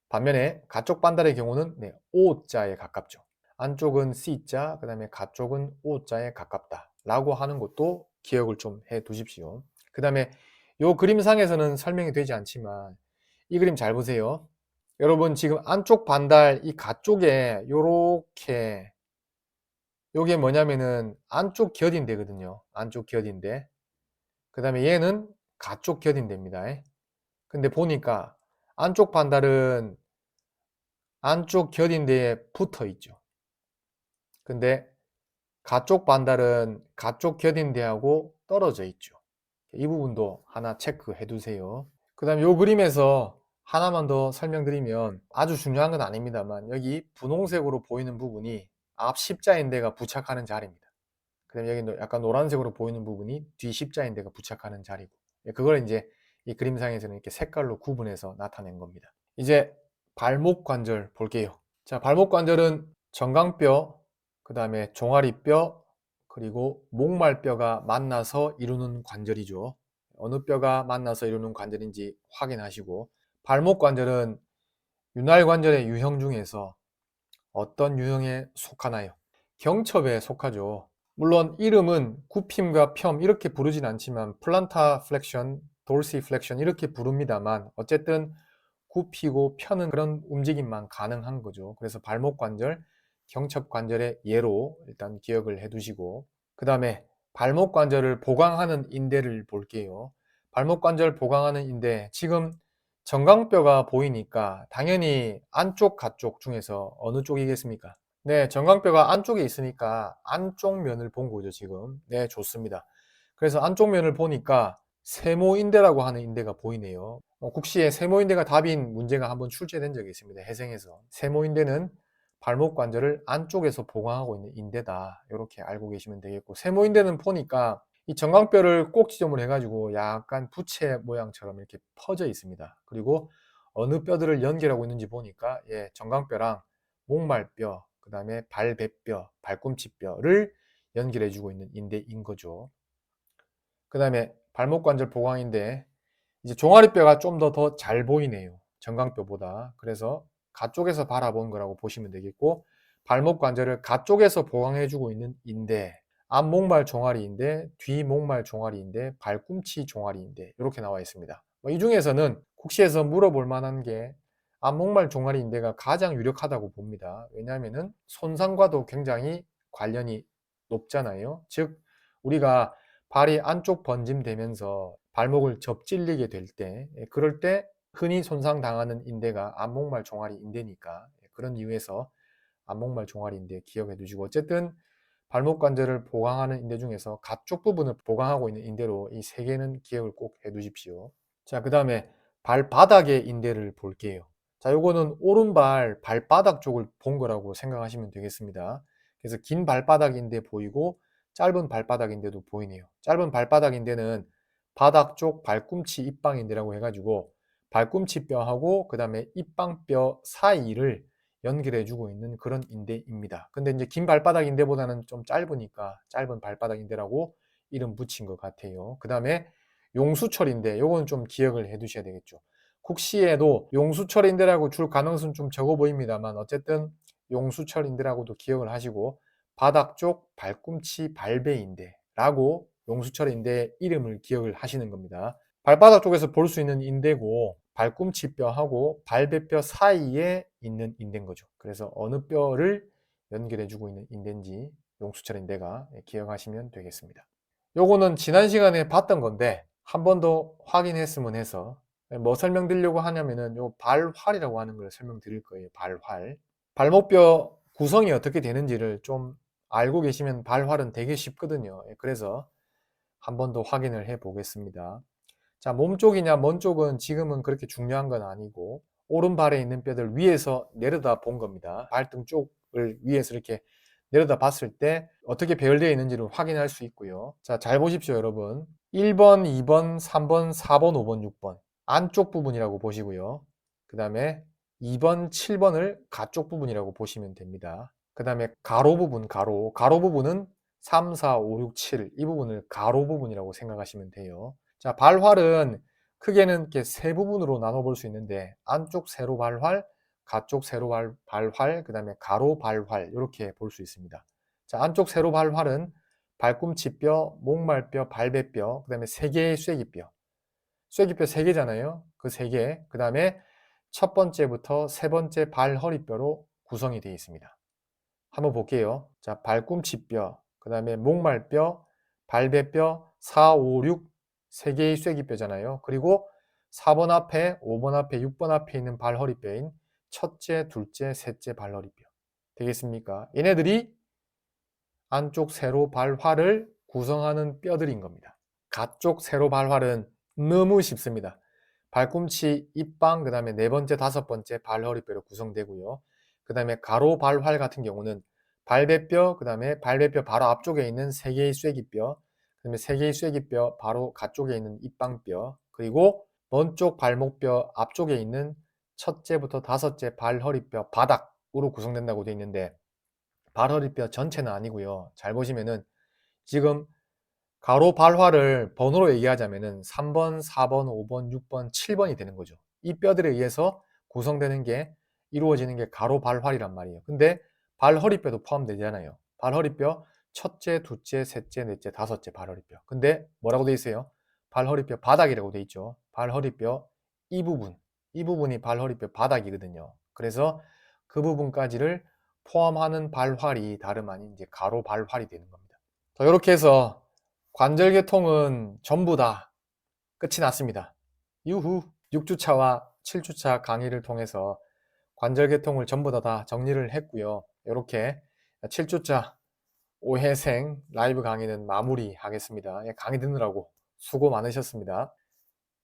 반면에 가쪽 반달의 경우는 O자에 가깝죠. 안쪽은 C자, 그 다음에 가쪽은 O자에 가깝다 라고 하는 것도 기억을 좀 해 두십시오. 그 다음에 이 그림상에서는 설명이 되지 않지만 이 그림 잘 보세요. 여러분 지금 안쪽 반달 이 가쪽에 요렇게, 요게 뭐냐면은 안쪽 겨딘대거든요. 안쪽 겨딘대. 그 다음에 얘는 가쪽 겨딘대입니다. 근데 보니까 안쪽 반달은 안쪽 겨딘대에 붙어 있죠. 근데 가쪽 반달은 가쪽 겨딘대하고 떨어져 있죠. 이 부분도 하나 체크해 두세요. 그 다음에 이 그림에서 하나만 더 설명드리면, 아주 중요한 건 아닙니다만, 여기 분홍색으로 보이는 부분이 앞 십자인대가 부착하는 자리입니다. 그 다음에 여기 약간 노란색으로 보이는 부분이 뒤 십자인대가 부착하는 자리고, 그걸 이제 이 그림상에서는 이렇게 색깔로 구분해서 나타낸 겁니다. 이제 발목 관절 볼게요. 자, 발목 관절은 정강뼈, 그 다음에 종아리뼈, 그리고 목말뼈가 만나서 이루는 관절이죠. 어느 뼈가 만나서 이루는 관절인지 확인하시고, 발목 관절은 윤활 관절의 유형 중에서 어떤 유형에 속하나요? 경첩에 속하죠. 물론 이름은 굽힘과 펴 이렇게 부르진 않지만 플란타 플렉션, 돌시 플렉션 이렇게 부릅니다만, 어쨌든 굽히고 펴는 그런 움직임만 가능한 거죠. 그래서 발목 관절, 경첩 관절의 예로 일단 기억을 해 두시고, 그 다음에 발목 관절을 보강하는 인대를 볼게요. 발목 관절 보강하는 인대, 지금 정강뼈가 보이니까 당연히 안쪽 가쪽 중에서 어느 쪽이겠습니까? 네, 정강뼈가 안쪽에 있으니까 안쪽 면을 본 거죠, 지금. 네, 좋습니다. 그래서 안쪽 면을 보니까 세모인대라고 하는 인대가 보이네요. 국시에 세모인대가 답인 문제가 한번 출제된 적이 있습니다. 해생에서. 세모인대는 발목 관절을 안쪽에서 보강하고 있는 인대다, 이렇게 알고 계시면 되겠고, 세모인대는 보니까 이 정강뼈를 꼭 지점을 해가지고 약간 부채 모양처럼 이렇게 퍼져 있습니다. 그리고 어느 뼈들을 연결하고 있는지 보니까, 예, 정강뼈랑 목말뼈, 그 다음에 발배뼈, 발꿈치뼈를 연결해주고 있는 인대인 거죠. 그 다음에 발목 관절 보강인데, 이제 종아리뼈가 좀 더 잘 보이네요, 정강뼈보다. 그래서 가쪽에서 바라본 거라고 보시면 되겠고, 발목 관절을 가쪽에서 보강해주고 있는 인대, 앞목말 종아리인대, 뒤목말 종아리인대, 발꿈치 종아리인대, 이렇게 나와 있습니다. 이 중에서는 국시에서 물어볼 만한 게 앞목말 종아리인대가 가장 유력하다고 봅니다. 왜냐하면 손상과도 굉장히 관련이 높잖아요. 즉, 우리가 발이 안쪽 번짐되면서 발목을 접질리게 될 때, 그럴 때 흔히 손상당하는 인대가 앞목말 종아리 인대니까, 그런 이유에서 앞목말 종아리 인대 기억해 두시고, 어쨌든 발목 관절을 보강하는 인대 중에서 가쪽 부분을 보강하고 있는 인대로 이 세 개는 기억을 꼭 해 두십시오. 자, 그 다음에 발바닥의 인대를 볼게요. 자, 요거는 오른발 발바닥 쪽을 본 거라고 생각하시면 되겠습니다. 그래서 긴 발바닥인대 보이고 짧은 발바닥인대도 보이네요. 짧은 발바닥인대는 바닥 쪽 발꿈치 입방인대라고 해가지고 발꿈치 뼈하고 그 다음에 입방뼈 사이를 연결해 주고 있는 그런 인대입니다. 근데 이제 긴 발바닥 인대보다는 좀 짧으니까 짧은 발바닥 인대라고 이름 붙인 것 같아요. 그 다음에 용수철인대, 요거는 좀 기억을 해 두셔야 되겠죠. 국시에도 용수철인대라고 줄 가능성은 좀 적어 보입니다만, 어쨌든 용수철인대라고도 기억을 하시고, 바닥 쪽 발꿈치 발배인대라고 용수철인대 이름을 기억을 하시는 겁니다. 발바닥 쪽에서 볼 수 있는 인대고, 발꿈치뼈하고 발배뼈 사이에 있는 인대인 거죠. 그래서 어느 뼈를 연결해 주고 있는 인대인지 용수철인대가 기억하시면 되겠습니다. 요거는 지난 시간에 봤던 건데 한 번 더 확인했으면 해서, 뭐 설명드리려고 하냐면은 요 발활이라고 하는 걸 설명드릴 거예요. 발활. 발목뼈 구성이 어떻게 되는지를 좀 알고 계시면 발활은 되게 쉽거든요. 그래서 한 번 더 확인을 해 보겠습니다. 자, 몸 쪽이냐 먼 쪽은 지금은 그렇게 중요한 건 아니고, 오른발에 있는 뼈들 위에서 내려다 본 겁니다. 발등 쪽을 위에서 이렇게 내려다 봤을 때 어떻게 배열되어 있는지를 확인할 수 있고요. 자, 잘 보십시오, 여러분. 1번, 2번, 3번, 4번, 5번, 6번 안쪽 부분이라고 보시고요. 그 다음에 2번, 7번을 가쪽 부분이라고 보시면 됩니다. 그 다음에 가로 부분, 가로 부분은 3, 4, 5, 6, 7 이 부분을 가로 부분이라고 생각하시면 돼요. 자, 발활은 크게는 이렇게 세 부분으로 나눠 볼 수 있는데, 안쪽 세로 발활, 가쪽 세로 발활, 그 다음에 가로 발활, 이렇게 볼 수 있습니다. 자, 안쪽 세로 발활은 발꿈치뼈, 목말뼈, 발배뼈, 그 다음에 세 개의 쐐기뼈. 쐐기뼈 세 개잖아요. 그 세 개. 그 다음에 첫 번째부터 세 번째 발허리뼈로 구성이 되어 있습니다. 한번 볼게요. 자, 발꿈치뼈, 그 다음에 목말뼈, 발배뼈, 4, 5, 6, 세 개의 쐐기뼈잖아요. 그리고 4번 앞에, 5번 앞에, 6번 앞에 있는 발허리뼈인 첫째, 둘째, 셋째 발허리뼈 되겠습니까? 얘네들이 안쪽 세로발활을 구성하는 뼈들인 겁니다. 가쪽 세로발활은 너무 쉽습니다. 발꿈치, 입방, 그 다음에 네 번째, 다섯 번째 발허리뼈로 구성되고요. 그 다음에 가로발활 같은 경우는 발배뼈, 그 다음에 발배뼈 바로 앞쪽에 있는 세 개의 쐐기뼈, 그 다음에 세 개의 쐐기뼈 바로 가쪽에 있는 입방뼈, 그리고 먼쪽 발목뼈 앞쪽에 있는 첫째부터 다섯째 발허리뼈 바닥으로 구성된다고 되어 있는데 발허리뼈 전체는 아니고요. 잘 보시면은 지금 가로 발화를 번호로 얘기하자면은 3번, 4번, 5번, 6번, 7번이 되는 거죠. 이 뼈들에 의해서 구성되는 게 이루어지는 게 가로 발활이란 말이에요. 근데 발허리뼈도 포함되잖아요. 발허리뼈 첫째, 둘째, 셋째, 넷째, 다섯째 발허리뼈. 근데 뭐라고 돼 있어요? 발허리뼈 바닥이라고 돼 있죠. 발허리뼈 이 부분이 발허리뼈 바닥이거든요. 그래서 그 부분까지를 포함하는 발활이 다름 아닌 이제 가로 발활이 되는 겁니다. 자, 이렇게 해서 관절계통은 전부 다 끝이 났습니다. 이후 6주차와 7주차 강의를 통해서 관절계통을 전부 다 정리를 했고요. 이렇게 7주차 5회생 라이브 강의는 마무리하겠습니다. 강의 듣느라고 수고 많으셨습니다.